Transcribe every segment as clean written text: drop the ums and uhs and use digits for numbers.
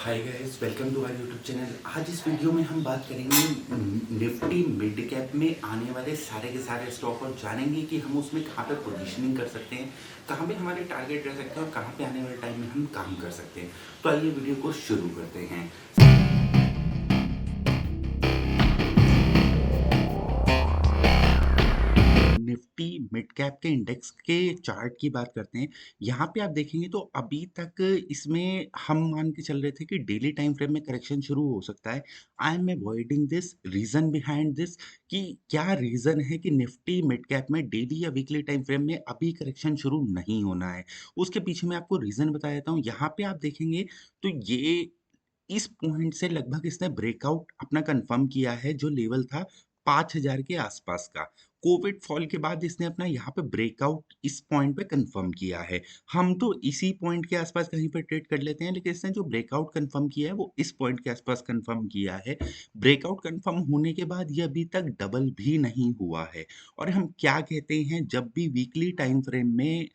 Hi guys, welcome to our YouTube channel. आज इस video में हम बात करेंगे निफ्टी मिड कैप में आने वाले सारे के सारे स्टॉक और जानेंगे कि हम उसमें कहाँ पे पोजीशनिंग कर सकते हैं, कहाँ पे हमारे टारगेट रह सकते हैं और कहाँ पे आने वाले टाइम में हम काम कर सकते हैं। तो आइए वीडियो को शुरू करते हैं। निफ्टी मिड कैप के इंडेक्स के चार्ट की बात करते हैं। यहाँ पे आप देखेंगे तो अभी तक इसमें हम मान के चल रहे थे कि डेली टाइम फ्रेम में करेक्शन शुरू हो सकता है। I am avoiding this reason behind this कि क्या रीजन है कि निफ्टी मिड कैप में डेली या वीकली टाइम फ्रेम में अभी करेक्शन शुरू नहीं होना है। उसके पीछे मैं आपको रीजन बता देता हूँ। यहाँ पे आप देखेंगे तो ये इस पॉइंट से लगभग इसने ब्रेकआउट अपना कंफर्म किया है, जो लेवल था 5000 के आसपास का। कोविड फॉल के बाद इसने अपना यहाँ पे ब्रेकआउट इस पॉइंट पे कंफर्म किया है। हम तो इसी पॉइंट के आसपास कहीं पे ट्रेड कर लेते हैं, लेकिन इसने जो ब्रेकआउट कंफर्म किया है वो इस पॉइंट के आसपास कंफर्म किया है। ब्रेकआउट कंफर्म होने के बाद ये अभी तक डबल भी नहीं हुआ है। और हम क्या कहते हैं, जब भी वीकली टाइम फ्रेम में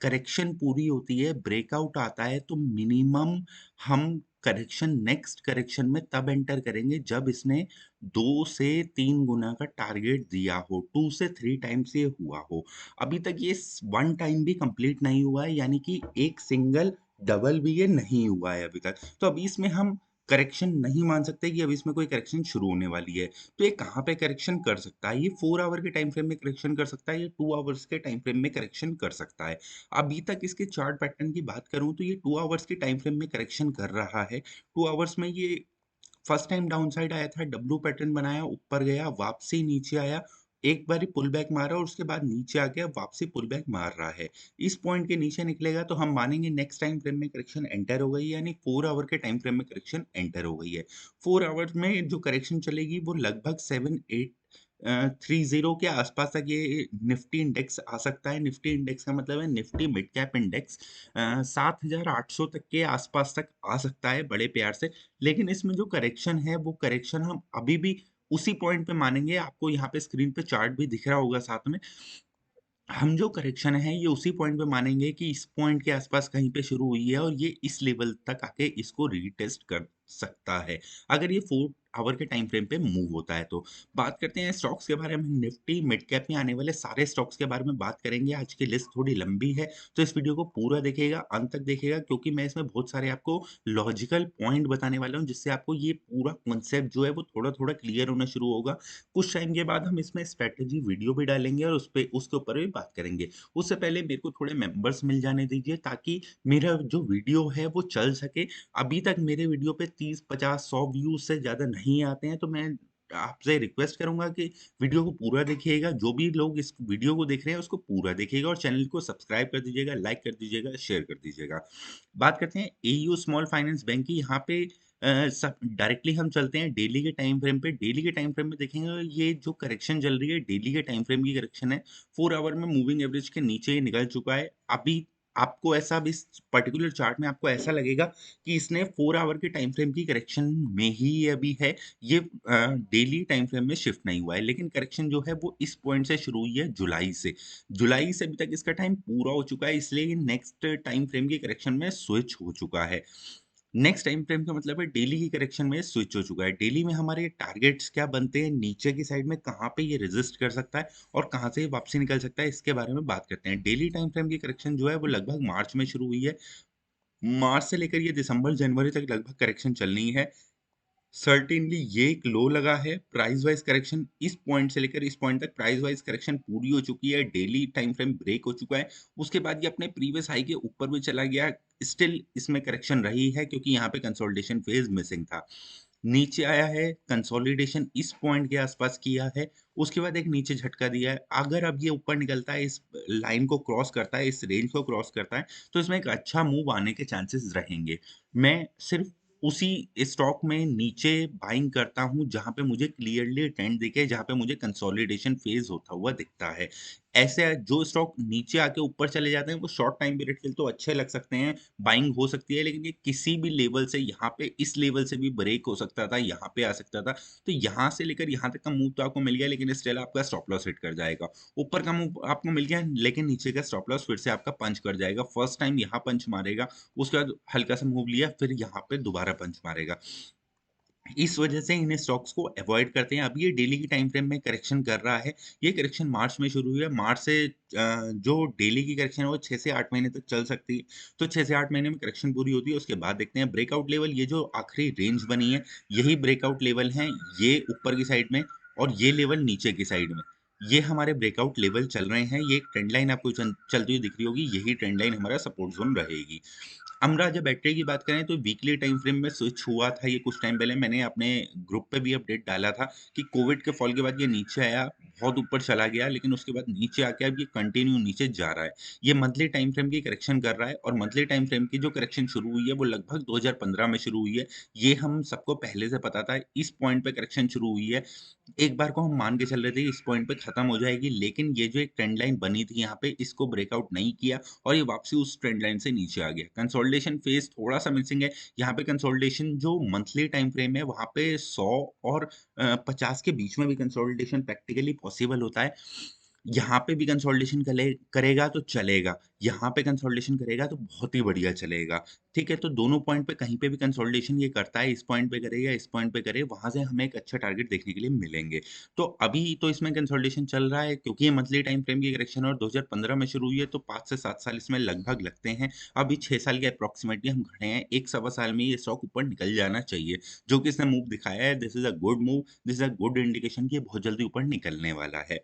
करेक्शन पूरी होती है, ब्रेकआउट आता है, तो मिनिमम हम करेक्शन नेक्स्ट करेक्शन में तब एंटर करेंगे जब इसने 2 से 3 गुना का टारगेट दिया हो, 2 से 3 टाइम्स ये हुआ हो। अभी तक ये 1 टाइम भी कंप्लीट नहीं हुआ है, यानी कि एक सिंगल डबल भी ये नहीं हुआ है अभी तक। तो अभी इसमें हम करेक्शन नहीं मान सकते कि अब इसमें कोई करेक्शन शुरू होने वाली है। तो ये कहाँ पे करेक्शन कर सकता है? ये 4 आवर के टाइम फ्रेम में करेक्शन कर सकता है, ये 2 आवर्स के टाइम फ्रेम में करेक्शन कर सकता है। अभी तक इसके चार्ट पैटर्न की बात करूँ तो ये 2 आवर्स के टाइम फ्रेम में करेक्शन कर रहा है। 2 आवर्स में ये फर्स्ट टाइम डाउन साइड आया था, डब्ल्यू पैटर्न बनाया, ऊपर गया, वापसी नीचे आया, एक बारी पुल बैक मारा और उसके बाद नीचे आ गया, वापसी पुल बैक मार रहा है। इस पॉइंट के नीचे निकलेगा तो हम मानेंगे नेक्स्ट टाइम फ्रेम में करेक्शन एंटर हो गई है, यानी 4 आवर के टाइम फ्रेम में करेक्शन एंटर हो गई है। 4 आवर्स में जो करेक्शन चलेगी वो लगभग 7,830 के आसपास तक ये निफ्टी इंडेक्स आ सकता है। निफ्टी इंडेक्स का मतलब है निफ्टी मिड कैप इंडेक्स 7,800 तक के आसपास तक आ सकता है बड़े प्यार से। लेकिन इसमें जो करेक्शन है वो करेक्शन हम अभी भी उसी पॉइंट पे मानेंगे। आपको यहाँ पे स्क्रीन पे चार्ट भी दिख रहा होगा साथ में। हम जो करेक्शन है ये उसी पॉइंट पे मानेंगे कि इस पॉइंट के आसपास कहीं पे शुरू हुई है और ये इस लेवल तक आके इसको रीटेस्ट कर सकता है, अगर ये 4 आवर के टाइम फ्रेम पे मूव होता है तो। बात करते हैं स्टॉक्स के बारे में। निफ्टी मिड कैप में आने वाले सारे स्टॉक्स के बारे में बात करेंगे। आज की लिस्ट थोड़ी लंबी है, तो इस वीडियो को पूरा देखिएगा, अंत तक देखिएगा, क्योंकि मैं इसमें बहुत सारे आपको लॉजिकल पॉइंट बताने वाला हूँ, जिससे आपको ये पूरा कॉन्सेप्ट जो है वो थोड़ा-थोड़ा क्लियर होना शुरू होगा। कुछ टाइम के बाद हम इसमें स्ट्रैटेजी वीडियो भी डालेंगे और उसके ऊपर भी बात करेंगे। उससे पहले मेरे को थोड़े मेंबर्स मिल जाने दीजिए, ताकि मेरा जो वीडियो है वो चल सके। अभी तक मेरे वीडियो पे 30, 50, 100 व्यूज़ से ज़्यादा नहीं आते हैं, तो मैं आपसे रिक्वेस्ट करूँगा कि वीडियो को पूरा देखिएगा। जो भी लोग इस वीडियो को देख रहे हैं उसको पूरा देखिएगा और चैनल को सब्सक्राइब कर दीजिएगा, लाइक कर दीजिएगा, शेयर कर दीजिएगा। बात करते हैं एयू स्मॉल फाइनेंस बैंक की। यहाँ पे सब डायरेक्टली हम चलते हैं डेली के टाइम फ्रेम पे। डेली के टाइम फ्रेम में देखेंगे, ये जो करेक्शन चल रही है डेली के टाइम फ्रेम की करेक्शन है। 4 आवर में मूविंग एवरेज के नीचे ये निकल चुका है। अभी आपको ऐसा, अब इस पर्टिकुलर चार्ट में आपको ऐसा लगेगा कि इसने 4 आवर के टाइम फ्रेम की करेक्शन में ही ये अभी है। ये डेली टाइम फ्रेम में शिफ्ट नहीं हुआ है, लेकिन करेक्शन जो है वो इस पॉइंट से शुरू हुई है, जुलाई से। जुलाई से अभी तक इसका टाइम पूरा हो चुका है, इसलिए ये नेक्स्ट टाइम फ्रेम की करेक्शन में स्विच हो चुका है। नेक्स्ट टाइम फ्रेम का मतलब है डेली की करेक्शन में स्विच हो चुका है। डेली में हमारे टारगेट्स क्या बनते हैं, नीचे की साइड में कहाँ पे ये रेजिस्ट कर सकता है और कहाँ से ये वापसी निकल सकता है, इसके बारे में बात करते हैं। डेली टाइम फ्रेम की करेक्शन जो है वो लगभग मार्च में शुरू हुई है। मार्च से लेकर ये दिसंबर जनवरी तक लगभग करेक्शन चलनी है। सर्टेनली ये एक लो लगा है। प्राइस वाइज करेक्शन इस पॉइंट से लेकर इस पॉइंट तक प्राइस वाइज करेक्शन पूरी हो चुकी है। डेली टाइम फ्रेम ब्रेक हो चुका है। उसके बाद ये अपने प्रीवियस हाई के ऊपर भी चला गया। स्टिल इसमें करेक्शन रही है, क्योंकि यहाँ पे कंसोलिडेशन फेज मिसिंग था। नीचे आया है, कंसोलिडेशन इस पॉइंट के आसपास किया है, उसके बाद एक नीचे झटका दिया है। अगर अब ये ऊपर निकलता है, इस लाइन को क्रॉस करता है, इस रेंज को क्रॉस करता है, तो इसमें एक अच्छा मूव आने के चांसेस रहेंगे। मैं सिर्फ उसी स्टॉक में नीचे बाइंग करता हूँ जहाँ पे मुझे क्लियरली ट्रेंड दिखे, जहाँ पे मुझे कंसोलिडेशन फेज होता हुआ दिखता है। ऐसे जो स्टॉक नीचे आके ऊपर चले जाते हैं, वो शॉर्ट टाइम पीरियड के लिए तो अच्छे लग सकते हैं, बाइंग हो सकती है, लेकिन ये किसी भी लेवल से यहाँ पे इस लेवल से भी ब्रेक हो सकता था, यहाँ पे आ सकता था। तो यहाँ से लेकर यहाँ तक का मूव तो आपको मिल गया, लेकिन स्टिल आपका स्टॉप लॉस हिट कर जाएगा। ऊपर का मूव आपको मिल गया, लेकिन नीचे का स्टॉप लॉस फिर से आपका पंच कर जाएगा। फर्स्ट टाइम यहाँ पंच मारेगा, उसके बाद हल्का सा मूव लिया, फिर यहाँ पे दोबारा पंच मारेगा। इस वजह से इन स्टॉक्स को अवॉइड करते हैं। अब ये डेली की टाइम फ्रेम में करेक्शन कर रहा है। ये करेक्शन मार्च में शुरू हुई है। मार्च से जो डेली की करेक्शन है वो 6 से 8 महीने तक चल सकती है। तो 6 से 8 महीने में करेक्शन पूरी होती है। उसके बाद देखते हैं ब्रेकआउट लेवल, ये जो आखिरी रेंज बनी है, यही ब्रेकआउट लेवल हैं। ये ऊपर की साइड में और ये लेवल नीचे की साइड में। ये हमारे ब्रेकआउट लेवल चल रहे हैं। ये एक ट्रेंड लाइन आपको चलती हुई दिख रही होगी। यही ट्रेंड लाइन हमारा सपोर्ट ज़ोन रहेगी। हम राजा बैटरी की बात करें तो वीकली टाइम फ्रेम में स्विच हुआ था ये कुछ टाइम पहले। मैंने अपने ग्रुप पे भी अपडेट डाला था कि कोविड के फॉल के बाद ये नीचे आया, बहुत ऊपर चला गया, लेकिन उसके बाद नीचे आके अब ये कंटिन्यू नीचे जा रहा है। ये मंथली टाइम फ्रेम की करेक्शन कर रहा है और मंथली टाइम फ्रेम की जो करेक्शन शुरू हुई है वो लगभग 2015 में शुरू हुई है। ये हम सबको पहले से पता था। इस पॉइंट पे करेक्शन शुरू हुई है। एक बार को हम मान के चल रहे थे इस पॉइंट पे खत्म हो जाएगी, लेकिन ये जो एक ट्रेंड लाइन बनी थी यहाँ पे, इसको ब्रेकआउट नहीं किया और ये वापसी उस ट्रेंड लाइन से नीचे आ गया। कंसोलिडेशन फेज़ थोड़ा-सा मिसिंग है। यहाँ पे कंसोलिडेशन जो मंथली टाइम फ्रेम है, वहाँ पे 100 और 50 के बीच में भी कंसोलिडेशन प्रैक्टिकली पॉसिबल होता है। यहाँ पे भी कंसोलिडेशन करेगा तो चलेगा, यहाँ पे कंसोलिडेशन करेगा तो बहुत ही बढ़िया चलेगा। ठीक है? तो दोनों पॉइंट पे कहीं पे भी कंसोलिडेशन ये करता है, इस पॉइंट पे करे या इस पॉइंट पे करे, वहाँ से हमें एक अच्छा टारगेट देखने के लिए मिलेंगे। तो अभी तो इसमें कंसोलिडेशन चल रहा है, क्योंकि ये मंथली टाइम फ्रेम की करेक्शन और 2015 में शुरू हुई है, तो 5 से 7 साल इसमें लगभग लगते हैं। अभी 6 साल के अप्रॉक्सिमेटली हम खड़े हैं। 1 सवा साल में ये स्टॉक ऊपर निकल जाना चाहिए, जो कि इसने मूव दिखाया है। This is a good move, this is a good indication कि ये बहुत जल्दी ऊपर निकलने वाला है।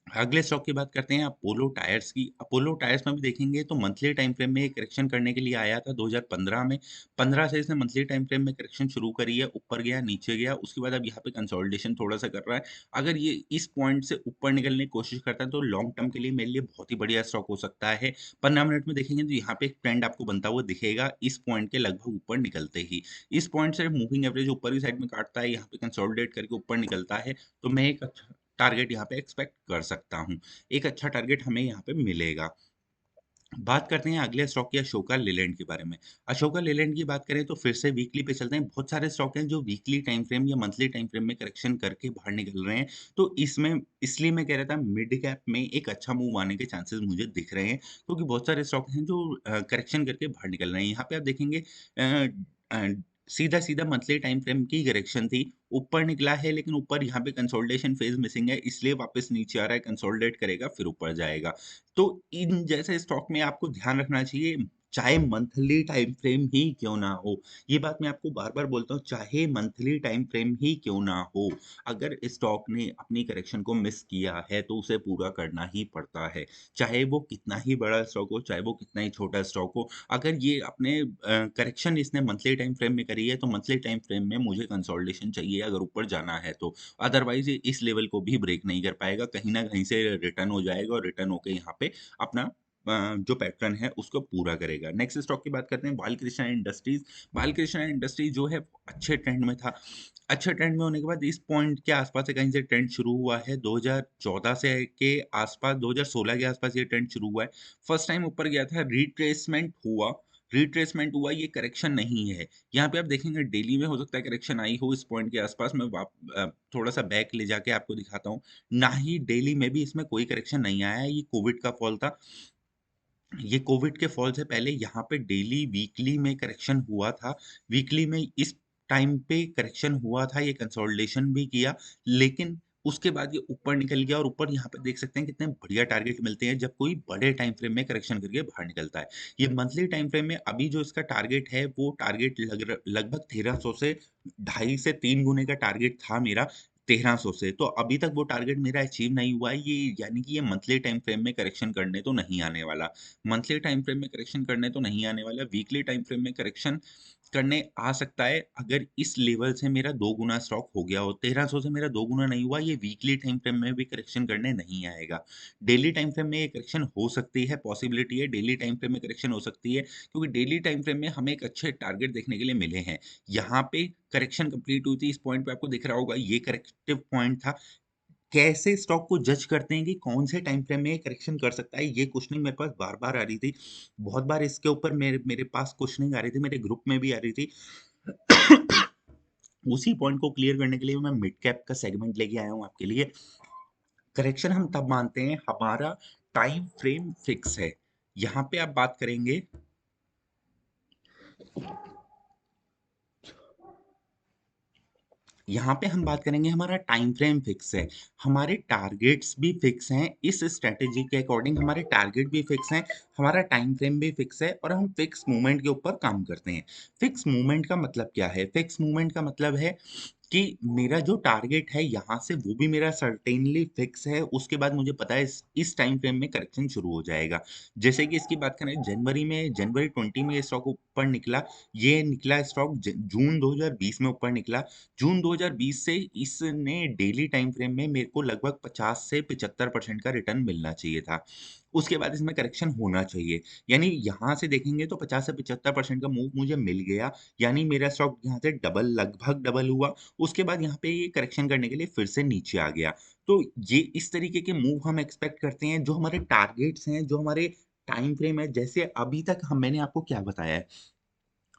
अगले स्टॉक की बात करते हैं अपोलो टायर्स की। अपोलो टायर्स में भी देखेंगे तो मंथली टाइम फ्रेम में करेक्शन करने के लिए आया था 2015 में। 15 से इसने मंथली टाइम फ्रेम में करेक्शन शुरू करी है, ऊपर गया, नीचे गया, उसके बाद अब यहाँ पे कंसोलिडेशन थोड़ा-सा कर रहा है। अगर ये इस पॉइंट से ऊपर निकलने की कोशिश करता है तो लॉन्ग टर्म के लिए मेरे लिए बहुत ही बढ़िया स्टॉक हो सकता है। 15 मिनट में देखेंगे तो यहाँ पे एक ट्रेंड आपको बनता हुआ दिखेगा, इस पॉइंट के लगभग ऊपर निकलते ही। इस पॉइंट से मूविंग एवरेज ऊपर की साइड में काटता है, यहाँ पे कंसोलिडेट करके ऊपर निकलता है, तो मैं एक अच्छा टारगेट यहाँ पे एक्सपेक्ट कर सकता हूँ। एक अच्छा टारगेट हमें यहाँ पे मिलेगा। बात करते हैं अगले स्टॉक की अशोका लेलैंड के बारे में। अशोका लेलैंड की बात करें तो फिर से वीकली पे चलते हैं। बहुत सारे स्टॉक हैं जो वीकली टाइम फ्रेम या मंथली टाइम फ्रेम में करेक्शन करके बाहर निकल रहे हैं। तो इसमें इसलिए मैं कह रहा था मिड कैप में एक अच्छा मूव आने के चांसेस मुझे दिख रहे हैं, क्योंकि बहुत सारे स्टॉक हैं जो करेक्शन करके बाहर निकल रहे हैं। यहाँ पे आप देखेंगे अ, सीधा-सीधा मंथली टाइम फ्रेम की करेक्शन थी। ऊपर निकला है, लेकिन ऊपर यहाँ पे कंसोलिडेशन फेज़ मिसिंग है, इसलिए वापस नीचे आ रहा है, कंसोलिडेट करेगा फिर ऊपर जाएगा। तो इन जैसे स्टॉक में आपको ध्यान रखना चाहिए, चाहे मंथली टाइम फ्रेम ही क्यों ना हो। ये बात मैं आपको बार-बार बोलता हूँ, चाहे मंथली टाइम फ्रेम ही क्यों ना हो, अगर स्टॉक ने अपनी करेक्शन को मिस किया है, तो उसे पूरा करना ही पड़ता है। चाहे वो कितना ही बड़ा स्टॉक हो, चाहे वो कितना ही छोटा स्टॉक हो, अगर ये अपने करेक्शन इसने मंथली टाइम फ्रेम में करी है, तो मंथली टाइम फ्रेम में मुझे कंसोलिडेशन चाहिए अगर ऊपर जाना है तो। अदरवाइज़ ये इस लेवल को भी ब्रेक नहीं कर पाएगा, कहीं न कहीं से रिटर्न हो जाएगा और रिटर्न होके यहाँ पे अपना जो पैटर्न है उसको पूरा करेगा। नेक्स्ट स्टॉक की बात करते हैं बालकृष्ण इंडस्ट्रीज़। बालकृष्ण इंडस्ट्रीज़ जो है अच्छे ट्रेंड में था। अच्छे ट्रेंड में होने के बाद इस पॉइंट के आस-पास से कहीं से ट्रेंड शुरू हुआ है। 2014 से के आस-पास 2016 के आस-पास ये ट्रेंड शुरू हुआ है। फर्स्ट टाइम ऊपर गया था, रिट्रेसमेंट हुआ, ये करेक्शन नहीं है। यहाँ पे आप देखेंगे डेली में हो सकता है करेक्शन आई हो इस पॉइंट के आस-पास। मैं थोड़ा-सा बैक ले जाके आपको दिखाता हूँ। ना ही डेली में भी इसमें कोई करेक्शन नहीं आया है, ये कोविड का फॉल था। ये कोविड के फॉल से पहले यहाँ पे डेली, वीकली में करेक्शन हुआ था। वीकली में इस टाइम पे करेक्शन हुआ था, ये कंसोलिडेशन भी किया, लेकिन उसके बाद ये ऊपर निकल गया और ऊपर यहाँ पे देख सकते हैं कितने बढ़िया टारगेट मिलते हैं जब कोई बड़े टाइम फ्रेम में करेक्शन करके बाहर निकलता है। ये मंथली टाइम फ्रेम में अभी जो इसका टारगेट है, वो टारगेट लगभग 1300 से ढाई से 3 गुने का टारगेट था मेरा, 1300 से। तो अभी तक वो टारगेट मेरा अचीव नहीं हुआ है। ये यानी कि ये मंथली टाइम फ्रेम में करेक्शन करने तो नहीं आने वाला। मंथली टाइम फ्रेम में करेक्शन करने तो नहीं आने वाला, वीकली टाइम फ्रेम में करेक्शन करने आ सकता है, अगर इस लेवल से मेरा 2 गुना स्टॉक हो गया हो। 1300 से मेरा 2 गुना नहीं हुआ, ये वीकली टाइम फ्रेम में भी करेक्शन करने नहीं आएगा। डेली टाइम फ्रेम में ये करेक्शन हो सकती है, पॉसिबिलिटी है, डेली टाइम फ्रेम में करेक्शन हो सकती है, क्योंकि डेली टाइम फ्रेम में हमें एक अच्छे टारगेट देखने के लिए मिले हैं। यहाँ पे करेक्शन कंप्लीट हुई थी, इस पॉइंट पे आपको दिख रहा होगा, ये करेक्टिव पॉइंट था। कैसे स्टॉक को जज करते हैं कि कौन से टाइम फ्रेम में करेक्शन कर सकता है, ये क्वेश्चनिंग मेरे पास बार-बार आ रही थी। बहुत बार इसके ऊपर मेरे मेरे पास क्वेश्चनिंग आ रही थी, मेरे ग्रुप में भी आ रही थी। उसी पॉइंट को क्लियर करने के लिए मैं मिड कैप का सेगमेंट लेके आया हूँ आपके लिए। करेक्शन हम तब मानते हैं हमारा टाइम फ्रेम फिक्स है। यहाँ पे आप बात करेंगे, यहाँ पे हम बात करेंगे हमारा टाइम फ्रेम फिक्स है, हमारे टारगेट्स भी फिक्स हैं, इस स्ट्रैटेजी के अकॉर्डिंग हमारे टारगेट भी फिक्स हैं, हमारा टाइम फ्रेम भी फिक्स है और हम फिक्स मूवमेंट के ऊपर काम करते हैं। फिक्स मूवमेंट का मतलब क्या है? फिक्स मूवमेंट का मतलब है कि मेरा जो टारगेट है यहाँ से वो भी मेरा सर्टेनली फिक्स है, उसके बाद मुझे पता है इस टाइम फ्रेम में करेक्शन शुरू हो जाएगा। जैसे कि इसकी बात करें जनवरी 20 में ये स्टॉक ऊपर निकला, ये निकला स्टॉक जून 2020 में ऊपर निकला। जून 2020 से इसने डेली टाइम फ्रेम में मेरे को लगभग 50 से 75% का रिटर्न मिलना चाहिए था। उसके बाद इसमें करेक्शन होना चाहिए। यानी यहाँ से देखेंगे तो 50 से 75% का मूव मुझे मिल गया, यानी मेरा स्टॉक यहाँ से डबल लगभग डबल हुआ। उसके बाद यहाँ पे ये करेक्शन करने के लिए फिर से नीचे आ गया। तो ये इस तरीके के मूव हम एक्सपेक्ट करते हैं, जो हमारे टारगेट्स हैं, जो हमारे टाइम फ्रेम है। जैसे अभी तक हम मैंने आपको क्या बताया है?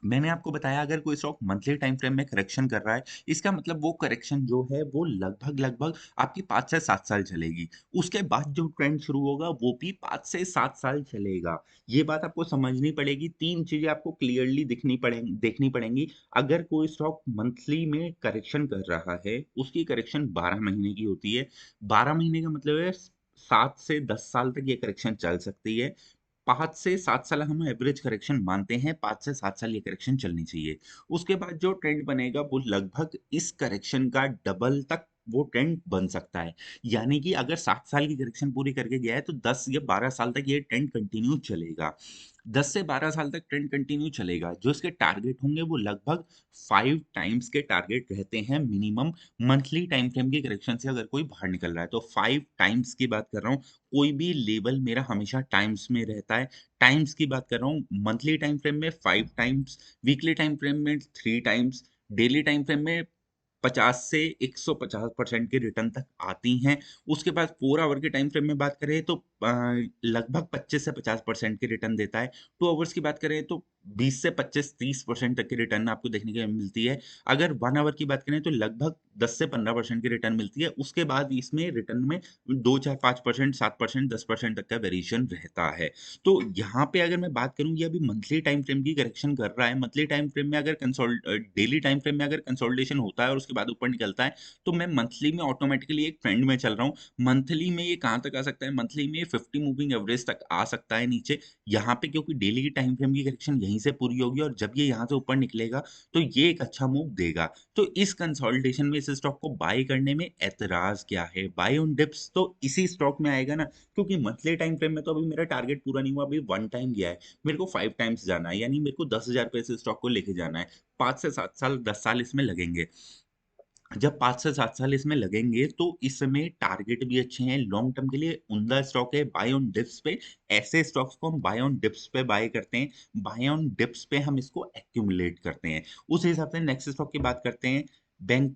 मैंने आपको बताया अगर कोई स्टॉक मंथली टाइम फ्रेम में करेक्शन कर रहा है, इसका मतलब वो करेक्शन जो है वो लगभग-लगभग आपकी 5 से 7 साल चलेगी। उसके बाद जो ट्रेंड शुरू होगा वो भी 5 से 7 साल चलेगा। ये बात आपको समझनी पड़ेगी, 3 चीज़ें आपको क्लियरली देखनी पड़ेंगी। अगर कोई स्टॉक मंथली में करेक्शन कर रहा है, उसकी करेक्शन 12 महीने की होती है। 12 महीने का मतलब है 7 से 10 साल तक ये करेक्शन चल सकती है। 5 से 7 साल हम एवरेज करेक्शन मानते हैं, 5 से 7 साल ये करेक्शन चलनी चाहिए। उसके बाद जो ट्रेंड बनेगा वो लगभग इस करेक्शन का डबल तक वो ट्रेंड बन सकता है। यानी कि अगर 7 साल की करेक्शन पूरी करके गया है तो 10 या 12 साल तक ये ट्रेंड कंटिन्यू चलेगा। 10 से 12 साल तक ट्रेंड कंटिन्यू चलेगा। जो इसके टारगेट होंगे वो लगभग 5 टाइम्स के टारगेट रहते हैं मिनिमम, मंथली टाइम फ्रेम की करेक्शन से अगर कोई बाहर निकल रहा है तो 5 टाइम्स की बात कर रहा हूँ। कोई भी लेवल मेरा हमेशा टाइम्स में रहता है। टाइम्स की बात कर रहा हूँ, मंथली टाइम फ्रेम में 5 टाइम्स, वीकली टाइम फ्रेम में 3 टाइम्स, डेली टाइम फ्रेम में 50 से 150% के रिटर्न तक आती हैं। उसके बाद 4 आवर के टाइम फ्रेम में बात करें तो लगभग 25 से 50% के रिटर्न देता है। 2 आवर्स की बात करें तो 20 से 25-30% तक की रिटर्न आपको देखने को मिलती है। अगर 1 आवर की बात करें तो लगभग 10 से 15% की रिटर्न मिलती है। उसके बाद इसमें रिटर्न में 2, 4, 5%, 7%, 10% तक का वेरिएशन रहता है। तो यहाँ पे अगर मैं बात करूँ, ये अभी मंथली टाइम फ्रेम की करेक्शन कर रहा है। मंथली टाइम फ्रेम में अगर डेली टाइम फ्रेम में अगर कंसोलिडेशन होता है और उसके बाद ऊपर निकलता है, तो मैं मंथली में ऑटोमैटिकली एक ट्रेंड में चल रहा हूँ। मंथली में ये कहाँ तक आ सकता है? मंथली में ये 50 मूविंग एवरेज तक आ सकता है नीचे। यहाँ पे क्योंकि डेली की टाइम फ्रेम की करेक्शन यहीं से पूरी होगी और जब ये यहाँ से ऊपर निकलेगा, तो ये एक अच्छा मूव देगा। तो इस कंसोलिडेशन में इस स्टॉक को बाय करने में ऐतराज़ क्या है? बाय ऑन डिप्स तो इसी स्टॉक में आएगा ना, क्योंकि मंथली टाइम फ्रेम में तो अभी मेरा टारगेट पूरा नहीं हुआ, अभी 1 टाइम गया है। मेरे को 5 टाइम्स जाना है, यानी मेरे को ₹10,000 से स्टॉक को लेके जाना है। 5 से 7 साल, 10 साल इसमें लगेंगे। जब 5 से 7 साल इसमें लगेंगे, तो इसमें टारगेट भी अच्छे हैं, लॉन्ग टर्म के लिए उम्दा स्टॉक है, बाय ऑन डिप्स पे। ऐसे स्टॉक्स को हम बाय ऑन डिप्स पे बाय करते हैं। बाय ऑन डिप्स पे हम इसको एक्यूमुलेट करते हैं। उस हिसाब से नेक्स्ट स्टॉक की बात करते हैं, बैंक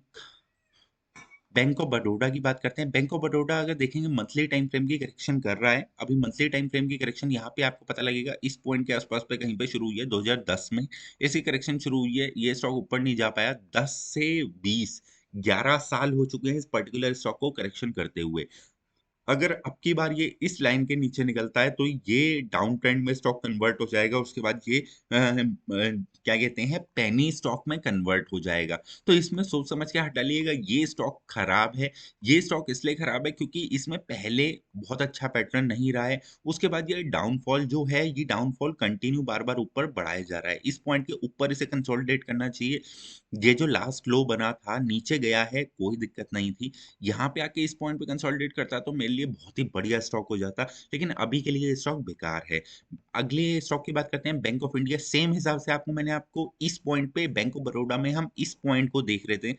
बैंक ऑफ बड़ौदा की बात करते हैं। बैंक ऑफ बड़ौदा अगर देखेंगे मंथली टाइम फ्रेम की करेक्शन कर रहा है। अभी मंथली टाइम फ्रेम की करेक्शन यहाँ पे आपको पता लगेगा, इस पॉइंट के आसपास पे कहीं पे शुरू हुई है 2010 में। इसकी करेक्शन शुरू हुई है, ये स्टॉक ऊपर नहीं जा पाया। 10 से 20 11 साल हो चुके हैं इस पर्टिकुलर स्टॉक को करेक्शन करते हुए। अगर अब की बार ये इस लाइन के नीचे निकलता है तो ये डाउन ट्रेंड में स्टॉक कन्वर्ट हो जाएगा। उसके बाद ये क्या कहते हैं, पेनी स्टॉक में कन्वर्ट हो जाएगा। तो इसमें सोच समझ के हाथ डालिएगा, ये स्टॉक खराब है। ये स्टॉक इसलिए खराब है क्योंकि इसमें पहले बहुत अच्छा पैटर्न नहीं रहा है। उसके बाद ये डाउनफॉल जो है, ये डाउनफॉल कंटिन्यू बार-बार ऊपर बढ़ाया जा रहा है। इस पॉइंट के ऊपर इसे कंसोलिडेट करना चाहिए। ये जो लास्ट लो बना था, नीचे गया है, कोई दिक्कत नहीं थी। यहाँ पे आके इस पॉइंट पे कंसोलिडेट करता तो मेरे लिए बहुत ही बढ़िया स्टॉक हो जाता, लेकिन अभी के लिए ये स्टॉक बेकार है। अगले स्टॉक की बात करते हैं, बैंक ऑफ इंडिया। सेम हिसाब से मैंने आपको इस पॉइंट पे बैंक ऑफ बड़ौदा में हम इस पॉइंट को देख रहे थे।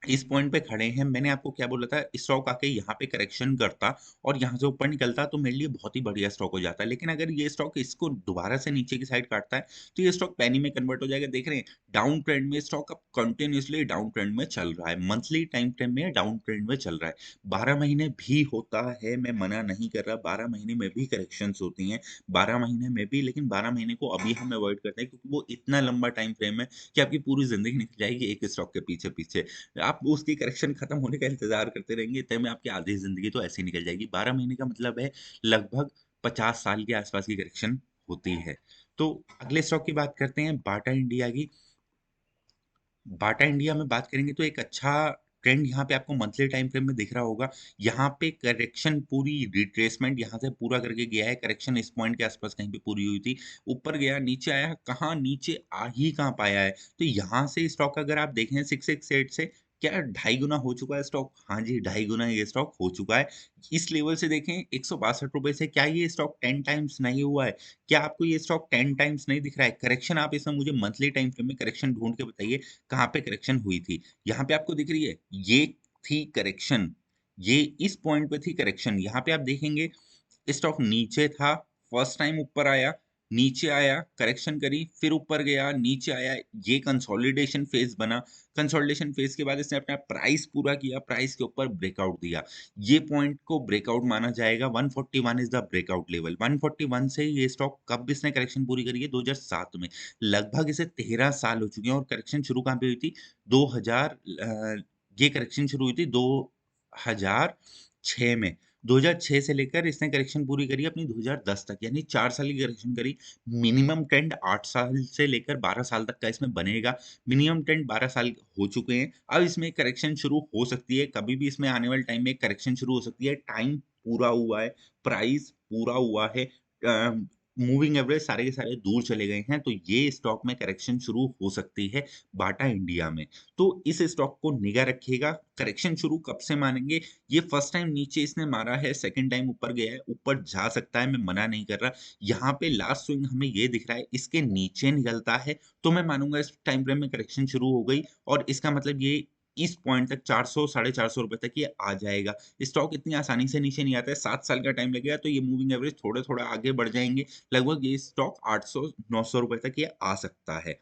इस पॉइंट पे खड़े हैं, मैंने आपको क्या बोला था, स्टॉक आके यहाँ पे करेक्शन करता और यहाँ से ऊपर निकलता तो मेरे लिए बहुत ही बढ़िया स्टॉक हो जाता है। लेकिन अगर ये स्टॉक इसको दोबारा से नीचे की साइड काटता है, तो ये स्टॉक पेनी में कन्वर्ट हो जाएगा। देख रहे हैं, डाउन ट्रेंड में स्टॉक अब कंटिन्यूअसली डाउन ट्रेंड में चल रहा है। मंथली टाइम फ्रेम में डाउन ट्रेंड में चल रहा है। 12 महीने भी होता है, मैं मना नहीं कर रहा, 12 महीने में भी करेक्शंस होती हैं, 12 महीने में भी, लेकिन 12 महीने को अभी हम अवॉइड करते हैं क्योंकि वो इतना लंबा टाइम फ्रेम है कि आपकी पूरी ज़िंदगी निकल जाएगी एक स्टॉक के पीछे-पीछे। आप उसकी करेक्शन खत्म होने का इंतज़ार करते रहेंगे, इतने में आपकी आधी ज़िंदगी तो ऐसे ही निकल जाएगी। 12 महीने का मतलब है लगभग 50 साल के आसपास की करेक्शन होती है। तो अगले स्टॉक की बात करते हैं, बाटा इंडिया की। बाटा इंडिया में बात करेंगे तो एक अच्छा ट्रेंड यहाँ पे आपको मंथली टाइम फ्रेम में दिख रहा होगा। यहाँ पे करेक्शन पूरी रिट्रेसमेंट यहाँ से पूरा करके गया है। करेक्शन इस पॉइंट के आसपास कहीं पे पूरी हुई थी। ऊपर गया, नीचे आया, कहाँ नीचे आ ही कहाँ पाया है। तो यहाँ से स्टॉक अगर आप देखें 668 से क्या ढाई गुना हो चुका है स्टॉक? हाँ जी, ढाई गुना ये स्टॉक हो चुका है। इस लेवल से देखें ₹162 से क्या ये स्टॉक 10 टाइम्स नहीं हुआ है? क्या आपको ये स्टॉक 10 टाइम्स नहीं दिख रहा है? करेक्शन आप इसमें मुझे मंथली टाइम फ्रेम में करेक्शन ढूँढ के बताइए, कहाँ पे करेक्शन हुई थी? यहाँ पे आपको दिख रही है? ये थी करेक्शन, ये इस पॉइंट पे थी करेक्शन। यहाँ पे आप देखेंगे स्टॉक नीचे था, फर्स्ट टाइम ऊपर आया, नीचे आया, करेक्शन करी, फिर ऊपर गया, नीचे आया, ये कंसोलिडेशन फेज़ बना। कंसोलिडेशन फेज़ के बाद इसने अपना प्राइस पूरा किया, प्राइस के ऊपर ब्रेकआउट दिया। ये पॉइंट को ब्रेकआउट माना जाएगा, 141 इज़ द ब्रेकआउट लेवल। 141 से ये स्टॉक कब इसने करेक्शन पूरी करी है? 2007 में। लगभग इसे 13 साल हो चुके हैं और करेक्शन शुरू कहाँ पे हुई थी? 2000 ये करेक्शन शुरू हुई थी 2006 में। 2006 से लेकर इसने करेक्शन पूरी करी अपनी 2010 तक, यानी 4 साल की करेक्शन करी। मिनिमम ट्रेंड 8 साल से लेकर 12 साल तक का इसमें बनेगा। मिनिमम ट्रेंड 12 साल हो चुके हैं। अब इसमें करेक्शन शुरू हो सकती है, कभी भी इसमें आने वाले टाइम में करेक्शन शुरू हो सकती है। टाइम पूरा हुआ है, प्राइस पूरा हुआ है। मूविंग एवरेज सारे के सारे दूर चले गए हैं, तो ये स्टॉक में करेक्शन शुरू हो सकती है बाटा इंडिया में। तो इस स्टॉक को निगाह रखिएगा। करेक्शन शुरू कब से मानेंगे? ये फर्स्ट टाइम नीचे इसने मारा है, सेकंड टाइम ऊपर गया है, ऊपर जा सकता है, मैं मना नहीं कर रहा। यहाँ पे लास्ट स्विंग हमें ये दिख रहा है, इसके नीचे निकलता है, तो मैं मानूँगा इस टाइम फ्रेम में करेक्शन शुरू हो गई और इसका मतलब ये इस पॉइंट तक 400 साढ़े 400 रुपए तक ये आ जाएगा। स्टॉक इतनी आसानी से नीचे नहीं आता है, 7 साल का टाइम लगेगा, तो ये मूविंग एवरेज थोड़ा-थोड़ा आगे बढ़ जाएँगे। लगभग ये स्टॉक 800-900 रुपए तक ये आ सकता है।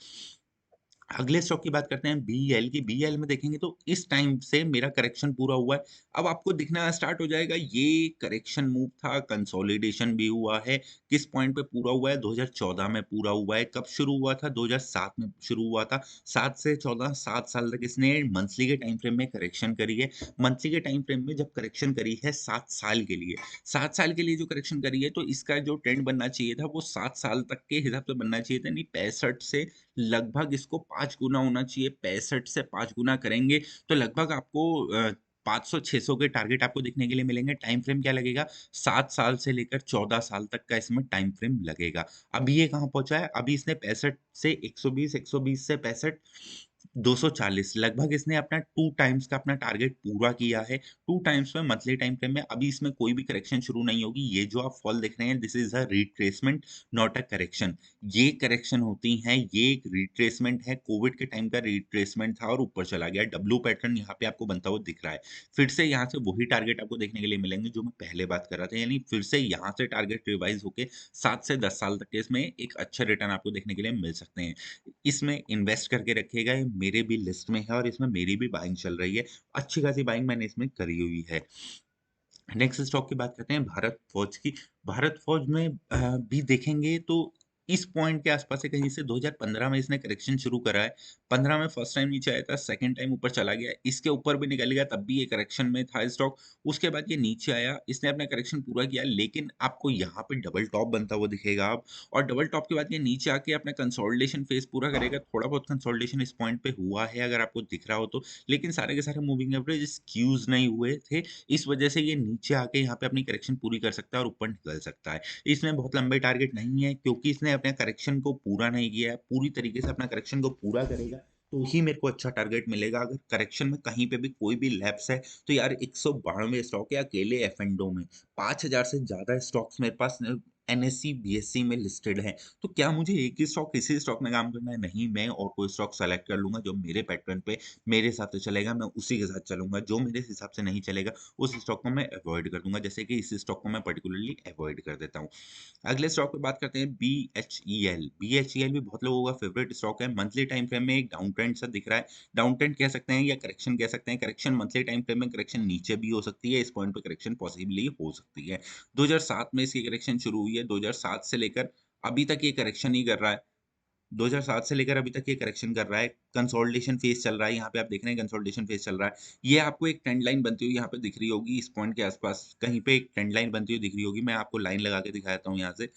अगले स्टॉक की बात करते हैं बीईएल की। बीईएल में देखेंगे तो इस टाइम से मेरा करेक्शन पूरा हुआ है। अब आपको दिखना स्टार्ट हो जाएगा, ये करेक्शन मूव था, कंसोलिडेशन भी हुआ है। किस पॉइंट पे पूरा हुआ है? 2014 में पूरा हुआ है। कब शुरू हुआ था? 2007 में शुरू हुआ था। 7 से 14 7 साल तक इसने मंथली के टाइम फ्रेम में करेक्शन करी है। मंथली के टाइम फ्रेम में जब करेक्शन करी है 7 साल के लिए, 7 साल के लिए जो करेक्शन करी है, तो इसका जो ट्रेंड बनना चाहिए था वो 7 साल तक के हिसाब से बनना चाहिए था, यानी 65 से लगभग इसको 5 गुना होना चाहिए। 65 से 5 गुना करेंगे तो लगभग आपको 500-600 के टारगेट आपको देखने के लिए मिलेंगे। टाइम फ्रेम क्या लगेगा? 7 साल से लेकर 14 साल तक का इसमें टाइम फ्रेम लगेगा। अभी ये कहाँ पहुँचा है? अभी इसने 65 से 120, 120 से 65, 240 लगभग इसने अपना 2 टाइम्स का अपना टारगेट पूरा किया है। 2 टाइम्स में मंथली टाइम फ्रेम में अभी इसमें कोई भी करेक्शन शुरू नहीं होगी। ये जो आप फॉल देख रहे हैं, this is a retracement, not a correction. ये करेक्शन होती हैं, ये एक रिट्रेसमेंट है, कोविड के टाइम का रिट्रेसमेंट था और ऊपर चला गया। डब्ल्यू पैटर्न यहाँ पे आपको बनता हुआ दिख रहा है। फिर से यहाँ से वही टारगेट आपको देखने के लिए मिलेंगे जो मैं पहले बात कर रहा था, यानी फिर से यहाँ से टारगेट रिवाइज़ होके 7 से 10 साल तक के इसमें एक अच्छे रिटर्न आपको देखने के लिए मिल सकते हैं। इसमें इन्वेस्ट करके रखिएगा, ये मेरे भी लिस्ट में है और इसमें मेरी भी बाइंग चल रही है। अच्छी खासी बाइंग मैंने इसमें करी हुई है। नेक्स्ट स्टॉक की बात करते हैं भारत फ़ोर्ज की। भारत फ़ोर्ज में भी देखेंगे तो इस पॉइंट के आसपास से कहीं से 2015 में इसने करेक्शन शुरू करा है। 15 में फर्स्ट टाइम नीचे आया था, सेकंड टाइम ऊपर चला गया। इसके ऊपर भी निकल गया, तब भी ये करेक्शन में था स्टॉक। उसके बाद ये नीचे आया, इसने अपना करेक्शन पूरा किया, लेकिन आपको यहाँ पे डबल टॉप बनता हुआ दिखेगा अब, और डबल टॉप के बाद ये नीचे आके अपना कंसोलिडेशन फेज़ पूरा करेगा। थोड़ा बहुत कंसोलिडेशन इस पॉइंट पे हुआ है अगर आपको दिख रहा हो तो, लेकिन सारे के सारे मूविंग एवरेज स्क्यूज़ नहीं हुए थे। इस वजह से ये नीचे आके यहाँ पे अपनी करेक्शन पूरी कर सकता है और ऊपर निकल सकता है। इसमें बहुत लंबे टारगेट नहीं है क्योंकि इसने अपने करेक्शन को पूरा नहीं किया है। पूरी तरीके से अपना करेक्शन को पूरा करेगा तो ही मेरे को अच्छा टारगेट मिलेगा। अगर करेक्शन में कहीं पे भी कोई भी लैप्स है तो यार 192 स्टॉक है अकेले एफ एंडो में। 5000 से ज़्यादा स्टॉक्स मेरे पास एनएससी, बीएससी में लिस्टेड हैं। तो क्या मुझे एक ही स्टॉक इसी स्टॉक में काम करना है? नहीं, मैं और कोई स्टॉक सेलेक्ट कर लूँगा जो मेरे पैटर्न पे मेरे हिसाब से चलेगा, मैं उसी के साथ चलूँगा। जो मेरे हिसाब से नहीं चलेगा, उस स्टॉक को मैं अवॉइड कर दूँगा। जैसे कि इस स्टॉक को मैं पर्टिकुलरली अवॉइड कर देता हूँ। अगले स्टॉक पे बात करते हैं बीएचईएल। बीएचईएल भी बहुत लोगों का फेवरेट स्टॉक है। मंथली टाइम फ्रेम में एक डाउन ट्रेंड सा दिख रहा है। डाउन ट्रेंड कह सकते हैं या करेक्शन कह सकते हैं। करेक्शन मंथली टाइम फ्रेम में करेक्शन नीचे भी हो सकती है। इस पॉइंट पे करेक्शन पॉसिबली हो सकती है। 2007 में इसकी करेक्शन शुरू हुई है। 2007 से लेकर अभी तक ये करेक्शन ही कर रहा है। 2007 से लेकर अभी तक ये करेक्शन कर रहा है। कंसोलिडेशन फेज़ चल रहा है, यहाँ पे आप देख रहे हैं कंसोलिडेशन फेज़ चल रहा है। ये आपको एक ट्रेंड लाइन बनती हुई यहाँ पे दिख रही होगी, इस पॉइंट के आस-पास कहीं पे एक ट्रेंड लाइन बनती हुई दिख रही होगी। मैं आपको लाइन लगा के दिखा देता हूँ यहाँ से।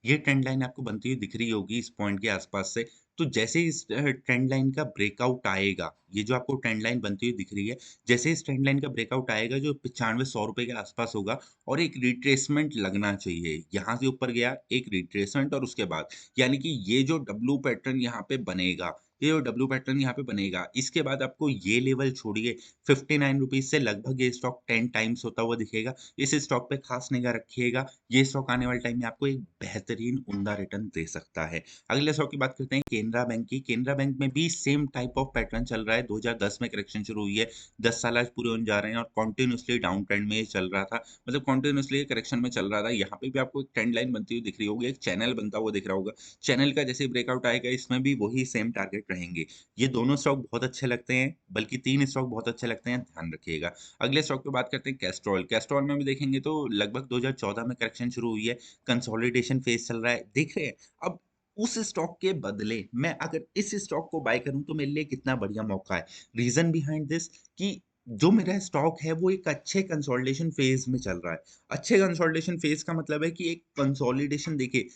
ये ट्रेंड लाइन आपको बनती हुई दिख रही होगी इस पॉइंट के आसपास से। तो जैसे ही इस ट्रेंड लाइन का ब्रेकआउट आएगा, ये जो आपको ट्रेंड लाइन बनती हुई दिख रही है, जैसे इस ट्रेंड लाइन का ब्रेकआउट आएगा जो 95-100 रुपए के आसपास होगा और एक रिट्रेसमेंट लगना चाहिए। यहाँ से ऊपर गया एक रिट्रेसमेंट और उसके बाद यानी कि ये जो डब्ल्यू पैटर्न यहाँ पे बनेगा, ये जो डब्ल्यू पैटर्न यहाँ पे बनेगा, इसके बाद आपको ये लेवल छोड़िए 59 रुपीज़ से लगभग ये स्टॉक 10 टाइम्स होता हुआ दिखेगा। इस स्टॉक पे खास निगाह रखिएगा। ये स्टॉक आने वाले टाइम में आपको एक बेहतरीन उम्दा रिटर्न दे सकता है। अगले स्टॉक की बात करते हैं केनरा बैंक की। केनरा बैंक में भी सेम टाइप ऑफ पैटर्न चल रहा है। 2010 में करेक्शन शुरू हुई है। 10 साल आज पूरे होने जा रहे हैं और कंटिन्यूअसली डाउन ट्रेंड में ये चल रहा था। मतलब कंटिन्यूअसली करेक्शन में चल रहा था। यहाँ पे भी आपको एक ट्रेंड लाइन बनती हुई दिख रही होगी, एक चैनल बनता हुआ दिख रहा होगा। चैनल का जैसे ही ब्रेकआउट आएगा इसमें भी वही सेम टारगेट रहेंगे। ये दोनों स्टॉक बहुत अच्छे लगते हैं, बल्कि 3 स्टॉक बहुत अच्छे लगते हैं, ध्यान रखिएगा। अगले स्टॉक पे बात करते हैं कैस्ट्रॉल। कैस्ट्रॉल में भी देखेंगे तो लगभग 2014 में करेक्शन शुरू हुई है। कंसोलिडेशन फेज़ चल रहा है, देख रहे हैं? अब उस स्टॉक के बदले मैं अगर इस स्टॉक को बाय करूँ तो मेरे लिए कितना बढ़िया मौका है। रीज़न बिहाइंड दिस कि जो मेरा स्टॉक है वो एक अच्छे कंसोलिडेशन फेज़ में चल रहा है। अच्छे कंसोलिडेशन फेज़ का मतलब है कि एक कंसोलिडेशन देखिए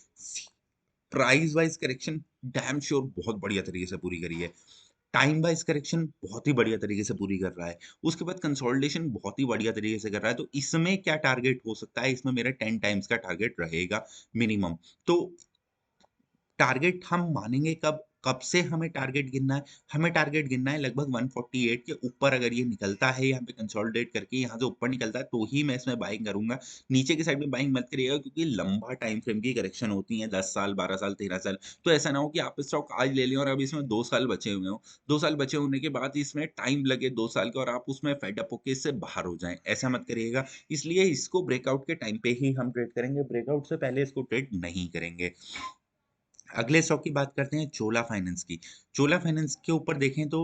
price wise correction damn sure बहुत बढ़िया तरीके से पूरी करी है। टाइम वाइज़ करेक्शन बहुत ही बढ़िया तरीके से पूरी कर रहा है। उसके बाद कंसोलिडेशन बहुत ही बढ़िया तरीके से कर रहा है। तो इसमें क्या टारगेट हो सकता है? इसमें मेरा 10 टाइम्स का टारगेट रहेगा मिनिमम। तो टारगेट हम मानेंगे कब? कब से हमें टारगेट गिनना है? हमें टारगेट गिनना है लगभग 148 के ऊपर अगर ये निकलता है यहाँ पे कंसोलिडेट करके यहाँ से ऊपर निकलता है तो ही मैं इसमें बाइंग करूँगा। नीचे की साइड में बाइंग मत करिएगा क्योंकि लंबा टाइम फ्रेम की करेक्शन होती है 10 साल, 12 साल, 13 साल। तो ऐसा ना हो कि आप स्टॉक आज ले लें और अभी इसमें 2 साल बचे हुए हों। 2 साल बचे होने के बाद इसमें टाइम लगे 2 साल का और आप उसमें फेड अप होके इससे बाहर हो जाएँ, ऐसा मत करिएगा। इसलिए इसको ब्रेकआउट के टाइम पे ही हम ट्रेड करेंगे, ब्रेकआउट से पहले इसको ट्रेड नहीं करेंगे। अगले स्टॉक की बात करते हैं चोला फाइनेंस की। चोला फाइनेंस के ऊपर देखें तो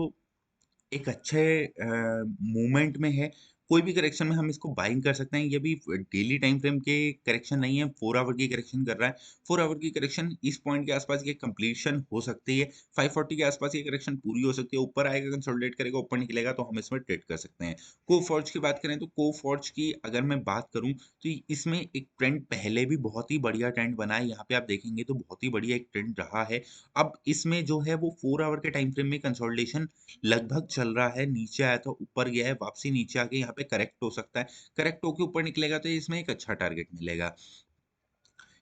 एक अच्छे मूवमेंट में है। कोई भी करेक्शन में हम इसको बाइंग कर सकते हैं। ये भी डेली टाइम फ्रेम के करेक्शन नहीं है, 4 आवर की करेक्शन कर रहा है। 4 आवर की करेक्शन इस पॉइंट के आसपास ये कंप्लीशन हो सकती है। 540 के आसपास ये करेक्शन पूरी हो सकती है। ऊपर आएगा, कंसोलिडेट करेगा, ऊपर निकलेगा तो हम इसमें ट्रेड कर सकते हैं। कोफॉर्ज की बात करें तो कोफॉर्ज की अगर मैं बात करूँ तो इसमें एक ट्रेंड पहले भी बहुत ही बढ़िया ट्रेंड बना है। यहाँ पे आप देखेंगे तो बहुत ही बढ़िया एक ट्रेंड रहा है। अब इसमें जो है वो 4 आवर के टाइम फ्रेम में कंसोलिडेशन लगभग चल रहा है, नीचे आया था, ऊपर गया है, वापसी नीचे आके यहाँ पे करेक्ट हो सकता है। करेक्ट होके ऊपर निकलेगा तो इसमें एक अच्छा टारगेट मिलेगा।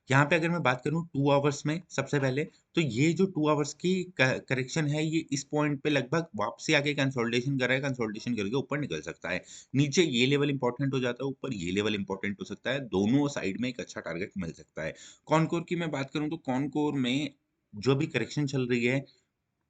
यहाँ पे अगर मैं बात करूँ 2 आवर्स में सबसे पहले, तो ये जो 2 आवर्स की क करेक्शन है, ये इस पॉइंट पे लगभग वापसी आके कंसोलिडेशन कर रहा है, कंसोलिडेशन करके ऊपर निकल सकता है। नीचे ये लेवल इम्पोर्टेंट हो जाता है, ऊपर ये लेवल इम्पोर्टेंट हो सकता है, दोनों साइड में एक अच्छा टारगेट मिल सकता है। कॉनकोर की मैं बात करूँ तो कॉनकोर में जो अभी करेक्शन चल रही है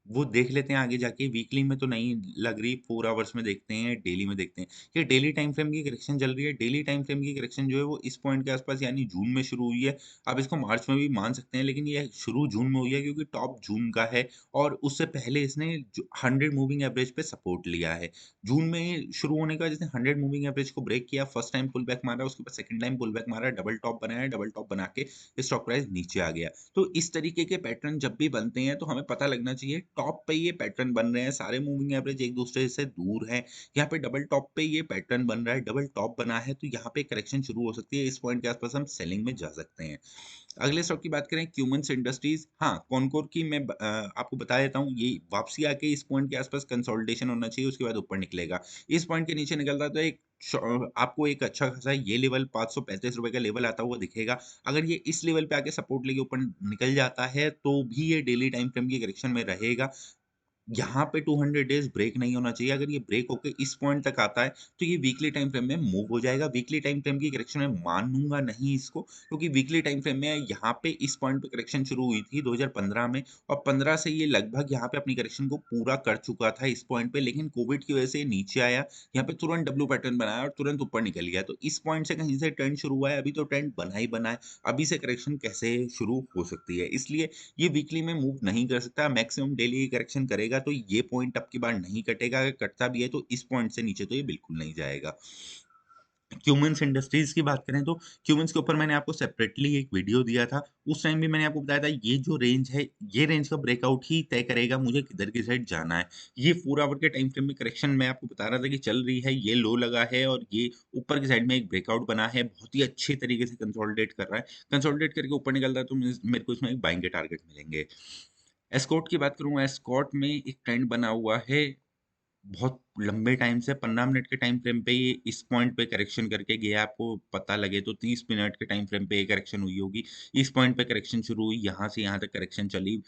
वो देख लेते हैं आगे जाके वीकली में तो नहीं लग रही 4 आवर्स में देखते हैं, डेली में देखते हैं। ये डेली टाइम फ्रेम की करेक्शन चल रही है, डेली टाइम फ्रेम की करेक्शन जो है वो इस पॉइंट के आस-पास यानी जून में शुरू हुई है। आप इसको मार्च में भी मान सकते हैं लेकिन ये शुरू जून में हुई है क्योंकि टॉप जून का है और उससे पहले इसने जो 100 मूविंग एवरेज पे सपोर्ट लिया है। जून में शुरू होने के बाद इसने 100 मूविंग एवरेज को ब्रेक किया, फर्स्ट टाइम पुल बैक मारा, उसके बाद सेकंड टाइम पुल बैक मारा, डबल टॉप बनाया, डबल टॉप बना के स्टॉक प्राइस नीचे आ गया। तो इस तरीके के पैटर्न जब भी बनते हैं तो हमें पता लगना चाहिए टॉप पे ये पैटर्न बन रहे हैं, सारे मूविंग एवरेज एक दूसरे से दूर हैं। यहाँ पे डबल टॉप पे ये पैटर्न बन रहा है, डबल टॉप बना है तो यहाँ पे करेक्शन शुरू हो सकती है। इस पॉइंट के आसपास हम सेलिंग में जा सकते हैं। अगले स्टॉक की बात करें क्यूमेंस इंडस्ट्रीज। हाँ, कॉनकोर की मैं आपको बता देता हूँ ये वापसी आके इस पॉइंट के आसपास कंसोलिडेशन होना चाहिए उसके बाद ऊपर निकलेगा। इस पॉइंट के नीचे निकलता है तो एक आपको एक अच्छा खासा ये लेवल ₹535 का लेवल आता हुआ दिखेगा। अगर ये इस लेवल पे आके सपोर्ट लेके ऊपर निकल जाता है तो भी ये डेली टाइम फ्रेम की करेक्शन में रहेगा। यहाँ पे 200 डेज़ ब्रेक नहीं होना चाहिए। अगर ये ब्रेक होके इस पॉइंट तक आता है, तो ये वीकली टाइम फ्रेम में मूव हो जाएगा। वीकली टाइम फ्रेम की करेक्शन मैं मानूँगा नहीं इसको, क्योंकि वीकली टाइम फ्रेम में यहाँ पे इस पॉइंट पे करेक्शन शुरू हुई थी 2015 में, और 15 से ये लगभग यहाँ पे अपनी करेक्शन को पूरा कर चुका था इस पॉइंट पे, लेकिन कोविड की वजह से ये नीचे आया। यहाँ पे तुरंत डब्ल्यू पैटर्न बनाया और तुरंत ऊपर निकल गया। तो इस पॉइंट से कहीं से ट्रेंड शुरू हुआ है, अभी तो ट्रेंड बना ही बना है। अभी से करेक्शन कैसे शुरू हो सकती है? इसलिए ये वीकली में मूव नहीं कर सकता, मैक्सिमम डेली करेक्शन करेगा, तो ये पॉइंट अब की बार नहीं कटेगा। अगर कटता भी है तो इस पॉइंट से नीचे तो ये बिल्कुल नहीं जाएगा। क्यूमिंस इंडस्ट्रीज की बात करें तो क्यूमिंस के ऊपर मैंने आपको सेपरेटली एक वीडियो दिया था। उस टाइम भी मैंने आपको बताया था ये जो रेंज है, ये रेंज का ब्रेकआउट ही तय करेगा मुझे किधर की साइड जाना है। ये 4 आवर के टाइम फ्रेम में करेक्शन मैं आपको बता रहा था कि चल रही है, ये लो लगा है और ये ऊपर की साइड में एक ब्रेकआउट बना है, बहुत ही अच्छे तरीके से कंसोलिडेट कर रहा है। कंसोलिडेट करके ऊपर निकल रहा है तो मेरे को इसमें एक बाइंग के टारगेट मिलेंगे। एस्कॉर्ट की बात करूँ, एस्कॉर्ट में एक ट्रेंड बना हुआ है बहुत लंबे टाइम से। 15 मिनट के टाइम फ्रेम पे ये इस पॉइंट पे करेक्शन करके गया, आपको पता लगे तो 30 मिनट के टाइम फ्रेम पे ये करेक्शन हुई होगी। इस पॉइंट पे करेक्शन शुरू हुई, यहाँ से यहाँ तक करेक्शन चली,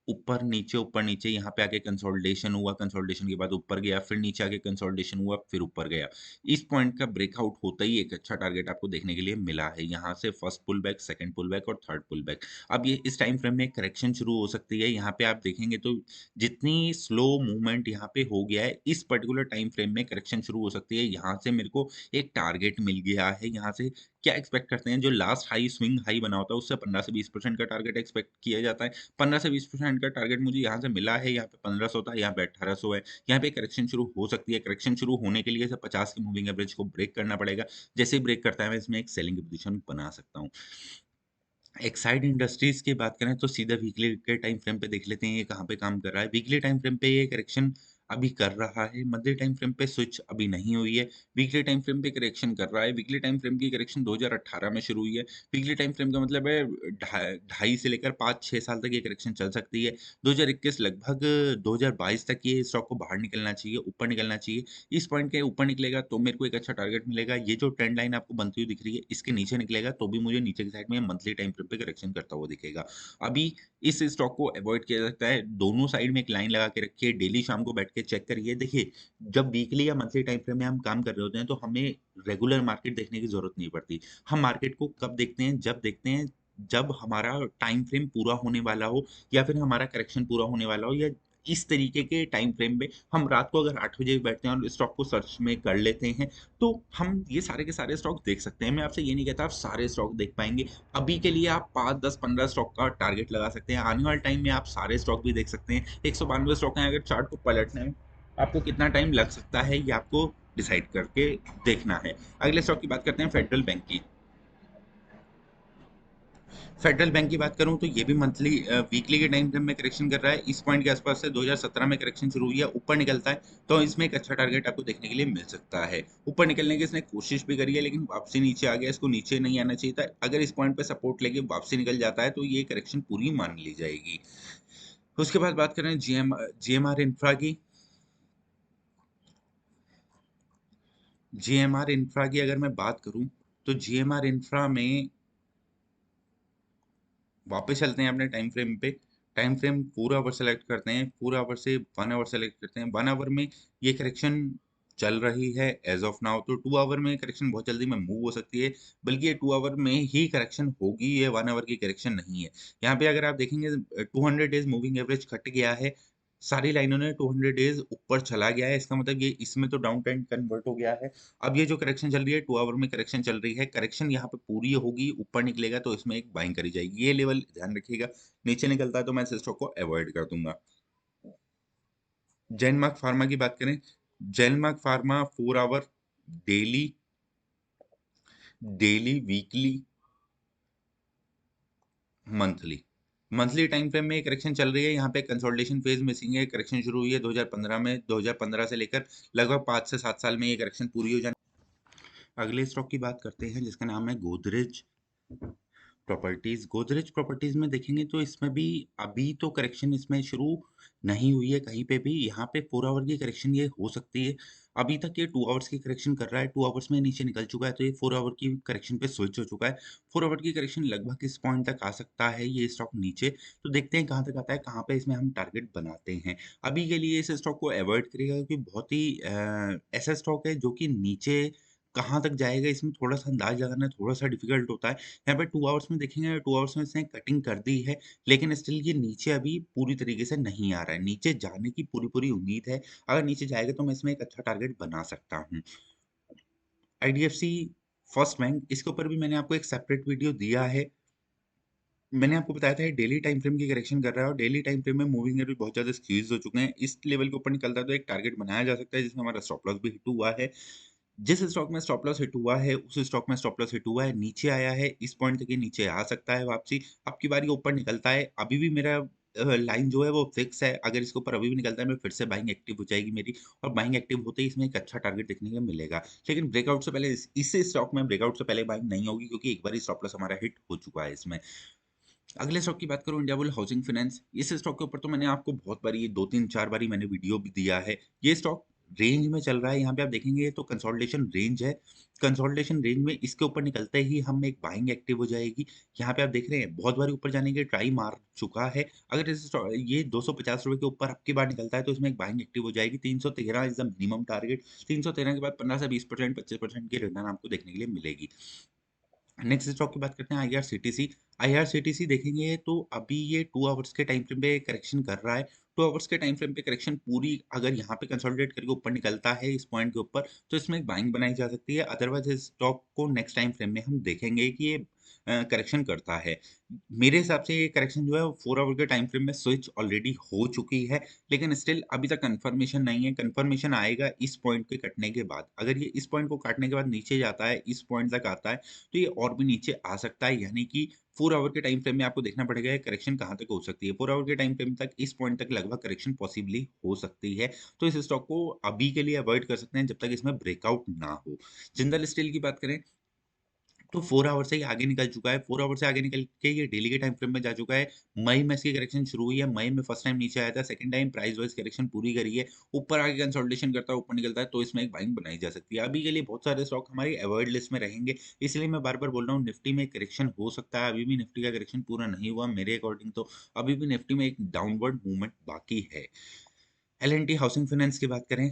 ऊपर नीचे यहाँ पे आके कंसोलिडेशन हुआ, कंसोलिडेशन के बाद ऊपर गया, फिर नीचे आके कंसोलिडेशन हुआ, फिर ऊपर गया। इस पॉइंट का ब्रेकआउट होता ही एक अच्छा टारगेट आपको देखने के लिए मिला है। यहाँ से first pull back, second pull back और थर्ड पुल बैक। अब ये इस टाइम फ्रेम में करेक्शन शुरू हो सकती है। यहाँ पे आप देखेंगे तो जितनी स्लो मूवमेंट यहाँ पे हो गया है, इस पर्टिकुलर टाइम फ्रेम में करेक्शन शुरू हो सकती है। यहाँ से मेरे को एक टारगेट मिल गया है। यहाँ से क्या एक्सपेक्ट करते हैं, जो लास्ट हाई स्विंग हाई बना होता है उससे 15 से 20% का टारगेट एक्सपेक्ट किया जाता है। 15 से 20% का टारगेट मुझे यहाँ से मिला है। यहाँ पे 1500 था, यहाँ पे 1800 है। यहाँ पे करेक्शन शुरू हो सकती है। करेक्शन शुरू होने के लिए इसे 50 की मूविंग एवरेज को ब्रेक करना पड़ेगा। जैसे ही ब्रेक करता है मैं इसमें एक सेलिंग की पोजीशन बना सकता हूँ। एक्साइड इंडस्ट्रीज की बात करें तो सीधा वीकली के टाइम फ्रेम पे देख लेते हैं ये कहाँ पे काम कर रहा है। वीकली टाइम फ्रेम पे ये करेक्शन अभी कर रहा है। मंथली टाइम फ्रेम पे स्विच अभी नहीं हुई है। वीकली टाइम फ्रेम पे करेक्शन कर रहा है। वीकली टाइम फ्रेम की करेक्शन 2018 में शुरू हुई है। वीकली टाइम फ्रेम का मतलब है ढाई से लेकर 5-6 साल तक ये करेक्शन चल सकती है। 2021 लगभग 2022 तक ये स्टॉक को बाहर निकलना चाहिए, ऊपर निकलना चाहिए। इस पॉइंट के ऊपर निकलेगा तो मेरे को एक अच्छा टारगेट मिलेगा। ये जो ट्रेंड लाइन आपको बनती हुई दिख रही है, इसके नीचे निकलेगा तो भी मुझे नीचे की साइड में मंथली टाइम फ्रेम पे करेक्शन करता हुआ दिखेगा। अभी इस स्टॉक को अवॉइड किया जा सकता है। दोनों साइड में एक लाइन लगा के रखिए, डेली शाम को बैठ के चेक करिए। देखिए, जब वीकली या मंथली टाइम फ्रेम में हम काम कर रहे होते हैं तो हमें रेगुलर मार्केट देखने की ज़रूरत नहीं पड़ती। हम मार्केट को कब देखते हैं? जब देखते हैं जब हमारा टाइम फ्रेम पूरा होने वाला हो, या फिर हमारा करेक्शन पूरा होने वाला हो, या इस तरीके के टाइम फ्रेम पे हम रात को अगर 8 बजे भी बैठते हैं और स्टॉक को सर्च में कर लेते हैं, तो हम ये सारे के सारे स्टॉक देख सकते हैं। मैं आपसे ये नहीं कहता आप सारे स्टॉक देख पाएँगे। अभी के लिए आप 5, 10, 15 स्टॉक का टारगेट लगा सकते हैं। आने वाले टाइम में आप सारे स्टॉक भी देख सकते हैं। 192 स्टॉक हैं, अगर चार्ट को पलटने में आपको कितना टाइम लग सकता है, ये आपको डिसाइड करके देखना है। अगले स्टॉक की बात करते हैं फेडरल बैंक की। फेडरल बैंक की बात करूं तो ये भी वीकली के टाइम फ्रेम में करेक्शन कर रहा है। इस पॉइंट के आसपास से 2017 में करेक्शन शुरू हुई है, ऊपर निकलता है तो इसमें एक अच्छा टारगेट आपको देखने के लिए मिल सकता है। ऊपर निकलने की इसने कोशिश भी करी है, लेकिन वापसी नीचे आ गया। इसको नीचे नहीं आना चाहिए था। अगर इस पॉइंट पे सपोर्ट लेके वापसी निकल जाता है तो ये करेक्शन पूरी मान ली जाएगी। उसके बाद बात करें जीएमआर इंफ्रा की। जीएमआर इंफ्रा की अगर मैं बात करूं तो जीएमआर इंफ्रा में वापस चलते हैं अपने टाइम फ्रेम पे। टाइम फ्रेम पूरा आवर सेलेक्ट करते हैं, पूरा आवर से 1 आवर सेलेक्ट करते हैं। 1 आवर में ये करेक्शन चल रही है एज ऑफ नाउ। तो 2 आवर में करेक्शन बहुत जल्दी में मूव हो सकती है, बल्कि ये 2 आवर में ही करेक्शन होगी, ये 1 आवर की करेक्शन नहीं है। यहाँ पे अगर आप देखेंगे 200 डेज मूविंग एवरेज कट गया है, सारी लाइनों ने 200 डेज ऊपर चला गया है। इसका मतलब ये इसमें तो डाउन ट्रेंड कन्वर्ट हो गया है। अब ये जो करेक्शन चल रही है, 2 आवर में करेक्शन चल रही है, करेक्शन यहाँ पे पूरी होगी, ऊपर निकलेगा तो इसमें एक बाइंग करी जाएगी। ये लेवल ध्यान रखिएगा। नीचे निकलता है तो मैं इस स्टॉक को अवॉइड कर दूंगा। जेनमार्क फार्मा की बात करें, Glenmark pharma 4 hour, daily, weekly, monthly, time frame में करेक्शन चल रही है। यहाँ पे कंसोलिडेशन फेज मिसिंग है। करेक्शन शुरू हुई है 2015 में। 2015 से लेकर लगभग 5 से 7 साल में ये करेक्शन पूरी हो जाए। अगले स्टॉक की बात करते हैं जिसका नाम है गोदरेज प्रॉपर्टीज। गोदरेज प्रॉपर्टीज में देखेंगे तो इसमें भी अभी तो करेक्शन इसमें शुरू नहीं हुई है कहीं पे भी। यहाँ पे 4 आवर की करेक्शन ये हो सकती है। अभी तक ये 2 आवर्स की करेक्शन कर रहा है, 2 आवर्स में नीचे निकल चुका है, तो ये 4 आवर की करेक्शन पे स्विच हो चुका है। 4 आवर की करेक्शन लगभग किस पॉइंट तक आ सकता है ये स्टॉक नीचे, तो देखते हैं कहाँ तक आता है, कहाँ पे इसमें हम टारगेट बनाते हैं। अभी के लिए इस स्टॉक को अवॉइड करिएगा क्योंकि बहुत ही ऐसा स्टॉक है जो कि नीचे कहाँ तक जाएगा इसमें थोड़ा-सा अंदाज़ लगाना थोड़ा-सा डिफ़िकल्ट होता है। यहाँ पे 2 आवर्स में देखेंगे 2 आवर्स में इसने कटिंग कर दी है, लेकिन स्टिल ये नीचे अभी पूरी तरीके से नहीं आ रहा है। नीचे जाने की पूरी-पूरी उम्मीद है। अगर नीचे जाएगा तो मैं इसमें एक अच्छा टारगेट बना सकता हूँ। आईडीएफसी फर्स्ट बैंक इसके ऊपर भी मैंने आपको एक सेपरेट वीडियो दिया है। मैंने आपको बताया था ये डेली टाइम फ्रेम की करेक्शन कर रहा है और डेली टाइम फ्रेम में मूविंग एवरेज बहुत ज़्यादा स्क्वीज़ हो चुके हैं। इस लेवल के ऊपर निकलता है तो एक टारगेट बनाया जा सकता है जिसमें हमारा स्टॉप लॉस भी हिट हुआ है। जिस स्टॉक में स्टॉप लॉस हिट हुआ है, उस स्टॉक में स्टॉप लॉस हिट हुआ है, नीचे आया है, इस पॉइंट तक ये नीचे आ सकता है वापसी। अब की बारी ऊपर निकलता है, अभी भी मेरा लाइन जो है वो फिक्स है। अगर इसके ऊपर अभी भी निकलता है, मैं फिर से बाइंग एक्टिव हो जाएगी मेरी और बाइंग एक्टिव होते ही इसमें एक अच्छा टारगेट देखने को मिलेगा। लेकिन ब्रेकआउट से पहले इस स्टॉक में ब्रेकआउट से पहले बाइंग नहीं होगी क्योंकि एक बार ही स्टॉप लॉस हमारा हिट हो चुका है इसमें। अगले स्टॉक की बात करूँ इंडियाबुल हाउसिंग फाइनेंस, इस स्टॉक के ऊपर तो मैंने आपको बहुत बारी 2-3-4 बारी मैंने वीडियो भी दिया है। ये स्टॉक रेंज में चल रहा है, यहाँ पे आप देखेंगे तो कंसोलिडेशन रेंज है। कंसोलिडेशन रेंज में इसके ऊपर निकलते ही हम एक बाइंग एक्टिव हो जाएगी। यहाँ पे आप देख रहे हैं बहुत बारी ऊपर जाने की ट्राई मार चुका है। अगर ये ₹250 के ऊपर अब की बार निकलता है तो इसमें एक बाइंग एक्टिव हो जाएगी। 313 इज़ द मिनिमम टारगेट। 313 के बाद 15 से 20% 25% की रिटर्न आपको देखने के लिए मिलेगी। नेक्स्ट स्टॉक की बात करते हैं आईआरसीटीसी। आईआरसीटीसी देखेंगे तो अभी ये 2 आवर्स के टाइम फ्रेम पे करेक्शन कर रहा है। 2 आवर्स के टाइम फ्रेम पे करेक्शन पूरी अगर यहाँ पे कंसोलिडेट करके ऊपर निकलता है इस पॉइंट के ऊपर, तो इसमें एक बाइंग बनाई जा सकती है। अदरवाइज़ इस स्टॉक को नेक्स्ट टाइम फ्रेम में हम देखेंगे कि ये करेक्शन करता है। मेरे हिसाब से ये करेक्शन जो है वो 4 आवर के टाइम फ्रेम में स्विच ऑलरेडी हो चुकी है, लेकिन स्टिल अभी तक कन्फर्मेशन नहीं है। कन्फर्मेशन आएगा इस पॉइंट के कटने के बाद। अगर ये इस पॉइंट को काटने के बाद नीचे जाता है, इस पॉइंट तक आता है, तो ये और भी नीचे आ सकता है। यानी कि 4 आवर के टाइम फ्रेम में आपको देखना पड़ेगा ये करेक्शन कहाँ तक हो सकती है। 4 आवर के टाइम फ्रेम तक इस पॉइंट तक लगभग करेक्शन पॉसिबली हो सकती है। तो इस स्टॉक को अभी के लिए अवॉइड कर सकते हैं जब तक इसमें ब्रेकआउट ना हो। जिंदल स्टील की बात करें तो 4 आवर से ये आगे निकल चुका है, 4 आवर से आगे निकल के ये डेली के टाइम फ्रेम में जा चुका है। मई में इसकी करेक्शन शुरू हुई है, मई में फर्स्ट टाइम नीचे आया था, second time price wise correction पूरी करी है, ऊपर आके कंसोलिडेशन करता है, ऊपर निकलता है, तो इसमें एक बाइंग बनाई जा सकती है। अभी के लिए बहुत सारे स्टॉक हमारी अवॉइड लिस्ट में रहेंगे, इसलिए मैं बार-बार बोल रहा हूँ निफ्टी में करेक्शन हो सकता है, अभी भी निफ्टी का करेक्शन पूरा नहीं हुआ मेरे अकॉर्डिंग तो अभी भी निफ्टी में एक डाउनवर्ड मूवमेंट बाकी है। L and T housing finance की बात करें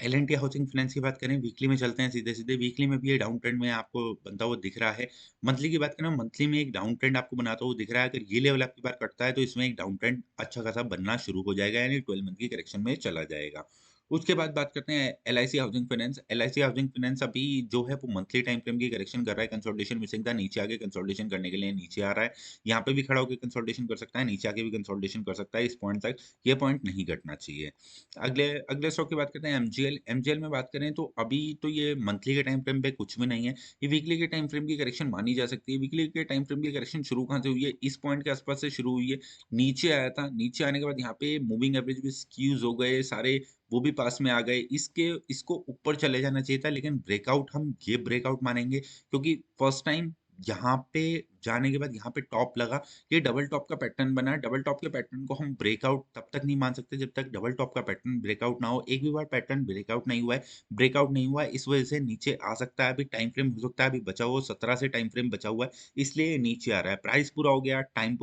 L and T housing finance की बात करें वीकली में चलते हैं सीधे-सीधे वीकली में भी ये डाउन ट्रेंड में आपको बनता हुआ दिख रहा है। मंथली की बात करें मंथली में एक डाउन ट्रेंड आपको बनाता हुआ दिख रहा है। अगर ये लेवल आपकी बार कटता है तो इसमें एक डाउन ट्रेंड अच्छा खासा बनना शुरू हो जाएगा यानी 12 मंथ की करेक्शन में चला जाएगा। उसके बाद बात करते हैं LIC housing finance. LIC housing finance अभी जो है वो मंथली टाइम फ्रेम की करेक्शन कर रहा है। कंसोलिडेशन मिसिंग था, नीचे आके कंसोलिडेशन करने के लिए नीचे आ रहा है। यहाँ पे भी खड़ा होके कंसोलिडेशन कर सकता है, नीचे आके भी कंसोलिडेशन कर सकता है इस पॉइंट तक। ये पॉइंट नहीं घटना चाहिए। अगले अगले स्टॉक की बात करते हैं एमजीएल। एमजीएल में बात करें तो अभी तो ये मंथली के टाइम फ्रेम पे कुछ भी नहीं है। ये वीकली के टाइम फ्रेम की करेक्शन मानी जा सकती है। वीकली के टाइम फ्रेम की करेक्शन शुरू कहाँ से हुई है? इस पॉइंट के आसपास से शुरू हुई है। नीचे आया था, नीचे आने के बाद यहाँ पे मूविंग एवरेज भी स्क्यूज़ हो गए, सारे वो भी पास में आ गए। इसको ऊपर चले जाना चाहिए था लेकिन ब्रेकआउट हम ये ब्रेकआउट मानेंगे क्योंकि फर्स्ट टाइम यहाँ पे जाने के बाद यहाँ पे टॉप लगा। ये डबल टॉप का पैटर्न बना है, डबल टॉप के पैटर्न को हम ब्रेकआउट तब तक नहीं मान सकते जब तक डबल टॉप का पैटर्न ब्रेकआउट ना हो। एक भी बार पैटर्न ब्रेकआउट नहीं हुआ है, इस वजह से नीचे आ सकता है। अभी टाइम फ्रेम हो सकता है अभी बचा हुआ 17 से टाइम फ्रेम बचा हुआ है, इसलिए ये नीचे आ रहा है। प्राइस पूरा हो गया, टाइम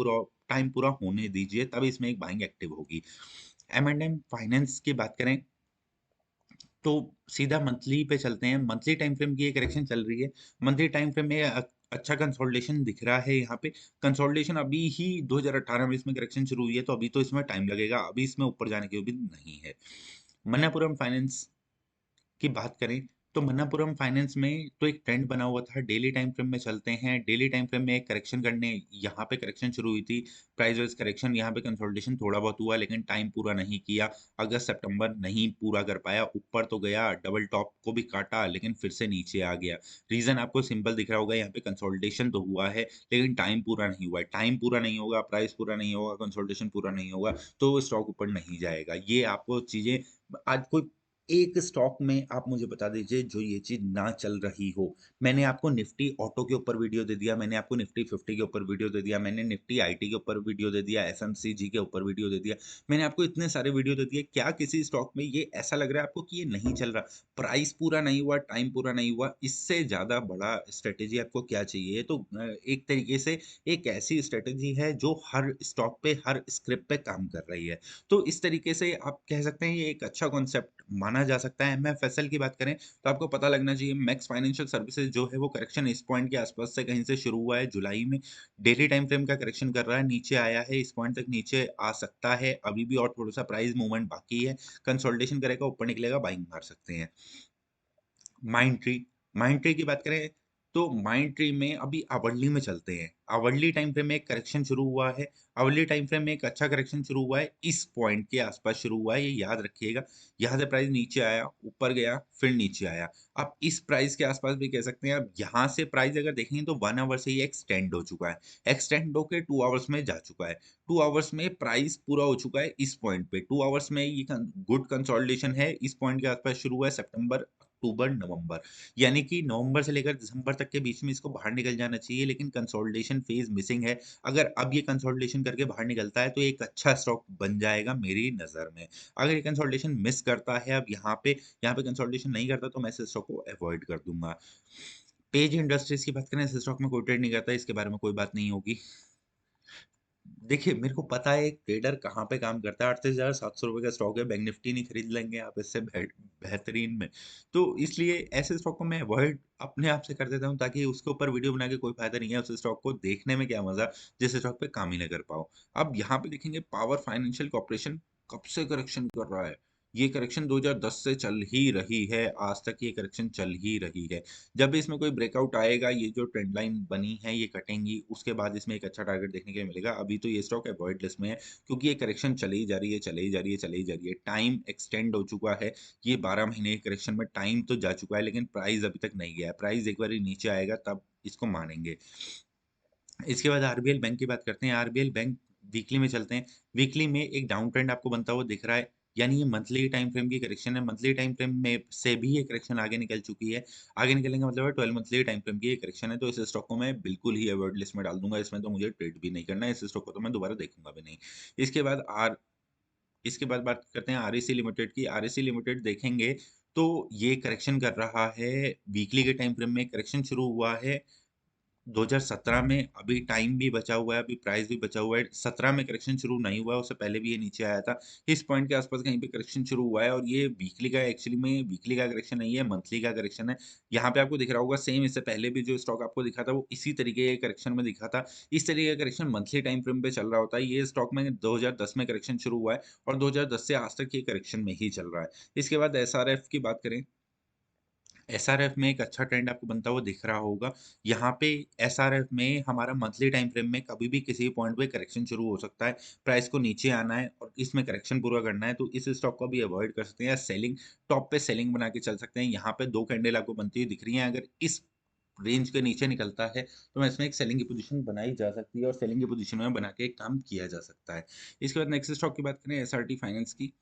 पूरा होने दीजिए तब इसमें एक बाइंग एक्टिव होगी। एम&एम फाइनेंस की बात करें तो सीधा मंथली पे चलते हैं। मंथली टाइम फ्रेम की ये करेक्शन चल रही है। मंथली टाइम फ्रेम में अच्छा कंसोलिडेशन दिख रहा है यहाँ पे। कंसोलिडेशन अभी ही 2018 में इसमें करेक्शन शुरू हुई है, तो अभी तो इसमें टाइम लगेगा। अभी इसमें ऊपर जाने की उम्मीद नहीं है। मन्नापुरम फाइनेंस की बात करें तो मन्नापुरम फाइनेंस में तो एक ट्रेंड बना हुआ था। डेली टाइम फ्रेम में चलते हैं, डेली टाइम फ्रेम में एक करेक्शन करने यहाँ पे करेक्शन शुरू हुई थी। प्राइस वाइज करेक्शन यहाँ पे कंसोलिडेशन थोड़ा बहुत हुआ लेकिन टाइम पूरा नहीं किया। अगस्त सितंबर नहीं पूरा कर पाया। ऊपर तो गया, डबल टॉप को भी काटा लेकिन फिर से नीचे आ गया। रीजन आपको सिंपल दिख रहा होगा, यहाँ पे कंसोलिडेशन तो हुआ है लेकिन टाइम पूरा नहीं हुआ है। टाइम पूरा नहीं होगा, प्राइस पूरा नहीं होगा, कंसोलिडेशन पूरा नहीं होगा तो स्टॉक ऊपर नहीं जाएगा। ये आपको चीजें आज कोई एक स्टॉक में आप मुझे बता दीजिए जो ये चीज़ ना चल रही हो। मैंने आपको निफ्टी ऑटो के ऊपर वीडियो दे दिया, मैंने आपको निफ्टी 50 के ऊपर वीडियो दे दिया, मैंने निफ्टी आईटी के ऊपर वीडियो दे दिया, एफएमसीजी के ऊपर वीडियो दे दिया। मैंने आपको इतने सारे वीडियो दे दिए, क्या किसी स्टॉक में ये ऐसा लग रहा है आपको कि ये नहीं चल रहा? प्राइस पूरा नहीं हुआ, टाइम पूरा नहीं हुआ, इससे ज़्यादा बड़ा स्ट्रैटेजी आपको क्या चाहिए? ये तो एक तरीके से एक ऐसी स्ट्रैटेजी है जो हर स्टॉक पे, हर स्क्रिप्ट पे काम कर रही है। तो इस तरीके से आप कह सकते हैं ये एक अच्छा कॉन्सेप्ट माना जा सकता है। एमएफएसएल की बात करें तो आपको पता लगना चाहिए मैक्स फाइनेंशियल सर्विसेज जो है वो करेक्शन इस पॉइंट के आसपास से कहीं से शुरू हुआ है जुलाई में। डेली टाइम फ्रेम का करेक्शन कर रहा है, नीचे आया है, इस पॉइंट तक नीचे आ सकता है। अभी भी और थोड़ा-सा प्राइस मूवमेंट बाकी है। कंसोलिडेशन करेगा, ऊपर निकलेगा, बाइंग मार सकते हैं। माइंड ट्री माइंड ट्री की बात करें तो माइंड ट्री में अभी आवरली में चलते हैं। आवरली टाइम फ्रेम में एक करेक्शन शुरू हुआ है। आवरली टाइम फ्रेम में एक अच्छा करेक्शन शुरू हुआ है, इस पॉइंट के आसपास शुरू हुआ है, ये याद रखिएगा। यहाँ से प्राइस नीचे आया, ऊपर गया, फिर नीचे आया। आप इस प्राइस के आसपास भी कह सकते हैं। आप यहाँ से प्राइस अगर देखेंगे तो 1 आवर से ये एक्सटेंड हो चुका है। एक्सटेंड होके 2 आवर्स में जा चुका है। 2 आवर्स में प्राइस पूरा हो चुका है इस पॉइंट पे। 2 आवर्स में ये गुड कंसोलिडेशन है, इस पॉइंट के आसपास शुरू हुआ है सितंबर, अक्टूबर, नवंबर। यानी कि नवंबर से लेकर दिसंबर तक के बीच में इसको बाहर निकल जाना चाहिए, लेकिन कंसोलिडेशन फेज़ मिसिंग है। अगर अब ये कंसोलिडेशन करके बाहर निकलता है, तो एक अच्छा स्टॉक बन जाएगा मेरी नज़र में। अगर ये कंसोलिडेशन मिस करता है, अब यहाँ पे कंसोलिडेशन नहीं करता, तो मैं इस स्टॉक को अवॉइड कर दूँगा। पेज इंडस्ट्रीज़ की बात करें, इस स्टॉक में कोई ट्रेड नहीं करता, इसके बारे में कोई बात नहीं होगी। देखिए, मेरे को पता है एक ट्रेडर कहाँ पे काम करता है। 38,700 का स्टॉक है, बैंक निफ्टी नहीं खरीद लेंगे आप इससे बेहतरीन में। तो इसलिए ऐसे स्टॉक को मैं अवॉइड अपने आप से कर देता हूँ, ताकि उसके ऊपर वीडियो बना के कोई फायदा नहीं है। उस स्टॉक को देखने में क्या मजा, जिस स्टॉक पे काम ही ना कर पाओ। अब यहाँ पे देखेंगे पावर फाइनेंशियल कॉर्पोरेशन कब से करेक्शन कर रहा है। ये करेक्शन 2010 से चल ही रही है, आज तक ये करेक्शन चल ही रही है। जब भी इसमें कोई ब्रेकआउट आएगा, ये जो ट्रेंड लाइन बनी है ये कटेंगी, उसके बाद इसमें एक अच्छा टारगेट देखने के लिए मिलेगा। अभी तो ये स्टॉक अवॉइड लिस्ट में है, क्योंकि ये करेक्शन चली ही जा रही है, चली ही जा रही है, चली ही जा रही है। टाइम एक्सटेंड हो चुका है। ये 12 महीने के करेक्शन में टाइम तो जा चुका है, लेकिन प्राइस अभी तक नहीं गया है। प्राइस एक बार नीचे आएगा तब इसको मानेंगे। इसके बाद आरबीएल बैंक की बात करते हैं। आरबीएल बैंक वीकली में चलते हैं। वीकली में एक डाउन ट्रेंड आपको बनता हुआ दिख रहा है, यानी ये मंथली टाइम फ्रेम की करेक्शन है। मंथली टाइम फ्रेम में से भी ये करेक्शन आगे निकल चुकी है। आगे निकलने का मतलब है 12 मंथली टाइम फ्रेम की ये करेक्शन है, तो इस स्टॉक को मैं बिल्कुल ही अवॉइड लिस्ट में डाल दूंगा। इसमें तो मुझे ट्रेड भी नहीं करना है, इस स्टॉक को तो मैं दोबारा देखूंगा भी नहीं। इसके बाद आर इसके बाद बात करते हैं आरईसी लिमिटेड की। आरईसी लिमिटेड देखेंगे तो ये करेक्शन कर रहा है। वीकली के टाइम फ्रेम में करेक्शन शुरू हुआ है 2017 में। अभी टाइम भी बचा हुआ है, अभी प्राइस भी बचा हुआ है। 17 में करेक्शन शुरू नहीं हुआ है, उससे पहले भी ये नीचे आया था। इस पॉइंट के आसपास कहीं पे करेक्शन शुरू हुआ है, और ये वीकली का एक्चुअली में वीकली का करेक्शन नहीं है, मंथली का करेक्शन है। यहाँ पे आपको दिख रहा होगा सेम, इससे पहले भी जो स्टॉक आपको दिखा था वो इसी तरीके के करेक्शन में दिखा था। इस तरीके का करेक्शन मंथली टाइम फ्रेम पे चल रहा होता है। ये स्टॉक में 2010 में करेक्शन शुरू हुआ है, और 2010 से आज तक ये करेक्शन में ही चल रहा है। इसके बाद एसआरएफ की बात करें, एसआरएफ में एक अच्छा ट्रेंड आपको बनता हुआ दिख रहा होगा। यहाँ पे एसआरएफ में हमारा मंथली टाइम फ्रेम में कभी भी किसी पॉइंट पे करेक्शन शुरू हो सकता है। प्राइस को नीचे आना है और इसमें करेक्शन पूरा करना है, तो इस स्टॉक को भी अवॉइड कर सकते हैं, या सेलिंग टॉप पे सेलिंग बना के चल सकते हैं। यहाँ पे 2 कैंडल आपको बनती हुई दिख रही हैं। अगर इस रेंज के नीचे निकलता है, तो मैं इसमें एक सेलिंग की पोजीशन बनाई जा सकती है, और सेलिंग की पोजीशन में बना के एक काम किया जा सकता है। इसके बाद नेक्स्ट स्टॉक की बात करें, एसआरटी फाइनेंस की।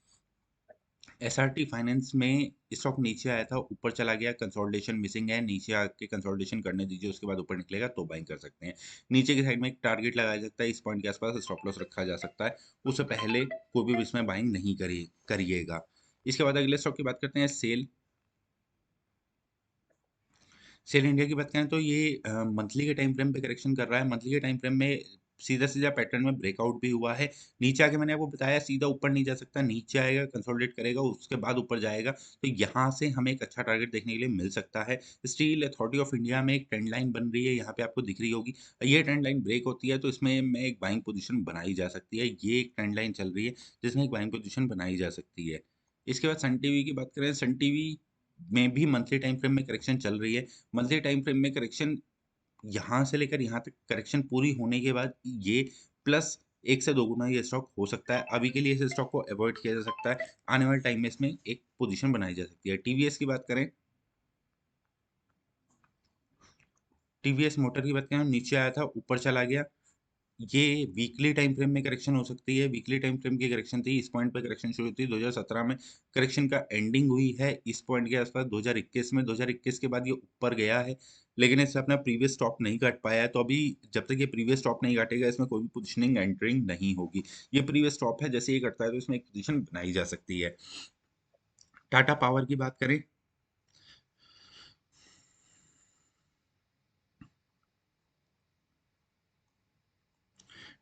एसआरटी फाइनेंस में स्टॉक नीचे आया था, ऊपर चला गया, कंसोलिडेशन मिसिंग है। नीचे आके कंसोलिडेशन करने दीजिए, उसके बाद ऊपर निकलेगा तो बाइंग कर सकते हैं। नीचे की साइड में एक टारगेट लगाया जाता है, इस पॉइंट के आसपास स्टॉप लॉस रखा जा सकता है। उससे पहले कोई भी इसमें बाइंग नहीं करिएगा। इसके बाद अगले स्टॉक की बात करते हैं, सेल। सेल इंडिया की बात करें तो ये मंथली के टाइम फ्रेम पे करेक्शन कर रहा है। मंथली के टाइम फ्रेम में सीधा सीधा पैटर्न में ब्रेकआउट भी हुआ है। नीचे आके मैंने आपको बताया सीधा ऊपर नहीं जा सकता, नीचे आएगा, कंसोलिडेट करेगा, उसके बाद ऊपर जाएगा। तो यहाँ से हमें एक अच्छा टारगेट देखने के लिए मिल सकता है। स्टील अथॉरिटी ऑफ इंडिया में एक ट्रेंड लाइन बन रही है, यहाँ पे आपको दिख रही होगी। ये ट्रेंड लाइन ब्रेक होती है तो इसमें में एक बाइंग पोजीशन बनाई जा सकती है। ये एक ट्रेंड लाइन चल रही है जिसमें एक बाइंग पोजीशन बनाई जा सकती है। इसके बाद सन टीवी की बात करें, सन टीवी में भी मंथली टाइम फ्रेम में करेक्शन चल रही है। मंथली टाइम फ्रेम में करेक्शन यहाँ से लेकर यहाँ तक करेक्शन पूरी होने के बाद ये प्लस 1 से 2 गुना ये स्टॉक हो सकता है। अभी के लिए इस स्टॉक को अवॉइड किया जा सकता है। आने वाले टाइम में इसमें एक पोजीशन बनाई जा सकती है। टीवीएस की बात करें, टीवीएस मोटर की बात करें, नीचे आया था, ऊपर चला गया। ये वीकली टाइम फ्रेम में करेक्शन हो सकती है। वीकली टाइम फ्रेम की करेक्शन थी, इस पॉइंट पे करेक्शन शुरू हुई थी 2017 में, करेक्शन का एंडिंग हुई है इस पॉइंट के आसपास 2021 में। 2021 के बाद ये ऊपर गया है, लेकिन इससे अपना प्रीवियस स्टॉप नहीं काट पाया है। तो अभी जब तक ये प्रीवियस स्टॉप नहीं काटेगा, इसमें कोई भी पोजिशनिंग एंटरिंग नहीं होगी। ये प्रीवियस स्टॉप है, जैसे ये कटता है तो इसमें एक पोजिशन बनाई जा सकती है। टाटा पावर की बात करें,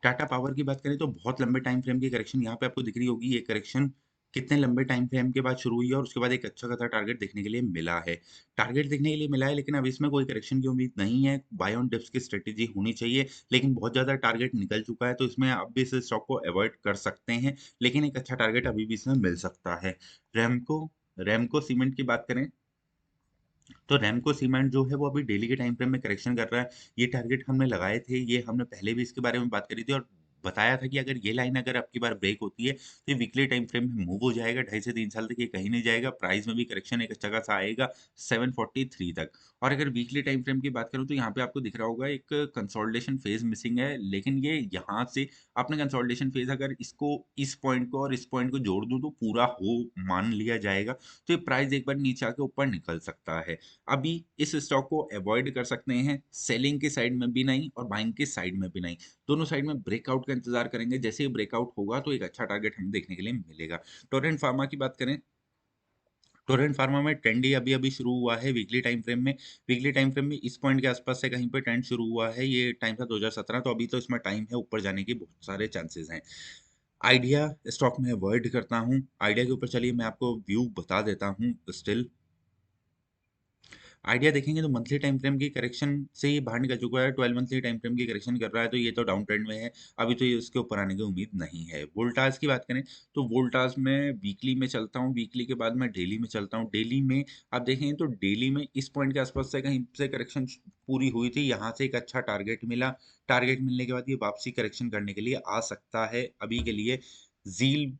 टाटा पावर की बात करें तो बहुत लंबे टाइम फ्रेम की करेक्शन यहाँ पे आपको दिख रही होगी। ये करेक्शन कितने लंबे टाइम फ्रेम के बाद शुरू हुई है और उसके बाद एक अच्छा खासा टारगेट देखने के लिए मिला है। टारगेट देखने के लिए मिला है, लेकिन अब इसमें कोई करेक्शन की उम्मीद नहीं है। बाय ऑन डिप्स की स्ट्रेटेजी होनी चाहिए, लेकिन बहुत ज़्यादा टारगेट निकल चुका है, तो इसमें आप भी इस स्टॉक को अवॉइड कर सकते हैं, लेकिन एक अच्छा टारगेट अभी भी इसमें मिल सकता है। रैमको रैमको सीमेंट की बात करें तो रैमको सीमेंट जो है वो अभी डेली के टाइम फ्रेम में करेक्शन कर रहा है। ये टारगेट हमने लगाए थे, ये हमने पहले भी इसके बारे में बात करी थी और बताया था कि अगर ये लाइन अगर आपकी बार ब्रेक होती है तो ये वीकली टाइम फ्रेम में मूव हो जाएगा। 2.5 से 3 साल तक ये कहीं नहीं जाएगा, प्राइस में भी करेक्शन एक अच्छा खासा आएगा 743 तक। और अगर वीकली टाइम फ्रेम की बात करूँ तो यहाँ पे आपको दिख रहा होगा एक कंसोलिडेशन फेज मिसिंग है, लेकिन ये यहाँ से आपने कंसोलिडेशन फेज अगर इसको इस पॉइंट को और इस पॉइंट को जोड़ दूं तो पूरा हो मान लिया जाएगा, तो ये प्राइस एक बार नीचे आके ऊपर निकल सकता है। अभी इस स्टॉक को अवॉइड कर सकते हैं, सेलिंग की साइड में भी नहीं और बाइंग की साइड में भी नहीं। दोनों साइड में ब्रेकआउट का इंतजार करेंगे, जैसे ही ब्रेकआउट होगा तो एक अच्छा टारगेट हमें देखने के लिए मिलेगा। टोरेंट फार्मा की बात करें, टोरेंट फार्मा में ट्रेंड ही अभी अभी शुरू हुआ है वीकली टाइम फ्रेम में। वीकली टाइम फ्रेम में इस पॉइंट के आसपास से कहीं पे ट्रेंड शुरू हुआ है। ये टाइम था 2017, तो अभी तो इसमें टाइम है, ऊपर जाने के बहुत सारे चांसेस हैं। आइडिया स्टॉक में अवॉइड करता हूँ। आइडिया के ऊपर चलिए मैं आपको व्यू बता देता हूँ स्टिल। आइडिया देखेंगे तो मंथली टाइम फ्रेम की करेक्शन से ये बाहर निकल चुका है। 12 मंथली टाइम फ्रेम की करेक्शन कर रहा है, तो ये तो डाउन ट्रेंड में है। अभी तो ये उसके ऊपर आने की उम्मीद नहीं है। वोल्टास की बात करें तो वोल्टास में वीकली में चलता हूँ, वीकली के बाद मैं डेली में चलता हूँ। डेली में आप देखेंगे तो डेली में इस पॉइंट के आसपास से कहीं से करेक्शन पूरी हुई थी, यहाँ से एक अच्छा टारगेट मिला। टारगेट मिलने के बाद ये वापसी करेक्शन करने के लिए आ सकता है। अभी के लिए जील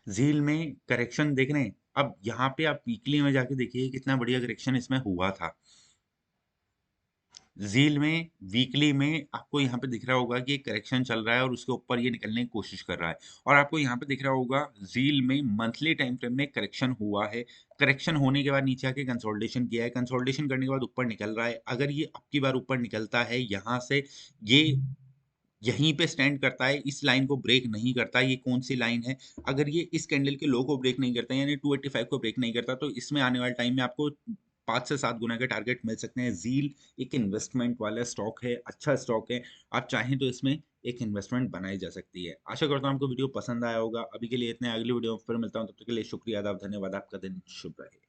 ज़ील में करेक्शन देख रहे हैं। अब यहाँ पे आप वीकली में जाके देखिए कितना बढ़िया करेक्शन इसमें हुआ था। ज़ील में वीकली में आपको यहाँ पे दिख रहा होगा कि एक करेक्शन चल रहा है और उसके ऊपर ये निकलने की कोशिश कर रहा है। और आपको यहाँ पे दिख रहा होगा ज़ील में मंथली टाइम फ्रेम में करेक्शन हुआ है। करेक्शन होने के बाद नीचे आके कंसोलिडेशन किया है। कंसोलिडेशन करने के बाद ऊपर निकल रहा है। अगर ये अब की बार ऊपर निकलता है यहाँ से, ये यहीं पे स्टैंड करता है, इस लाइन को ब्रेक नहीं करता। ये कौन-सी लाइन है? अगर ये इस कैंडल के लो को ब्रेक नहीं करता, यानी 285 को ब्रेक नहीं करता, तो इसमें आने वाले टाइम में आपको 5 से 7 गुना के टारगेट मिल सकते हैं। ज़ील एक इन्वेस्टमेंट वाला स्टॉक है, अच्छा स्टॉक है। आप चाहें तो इसमें एक इन्वेस्टमेंट बनाई जा सकती है। आशा करता हूँ आपको वीडियो पसंद आया होगा। अभी के लिए इतना, अगली वीडियो में फिर मिलता हूँ, तब तक के लिए शुक्रिया, आदाब, धन्यवाद। आपका दिन शुभ रहे।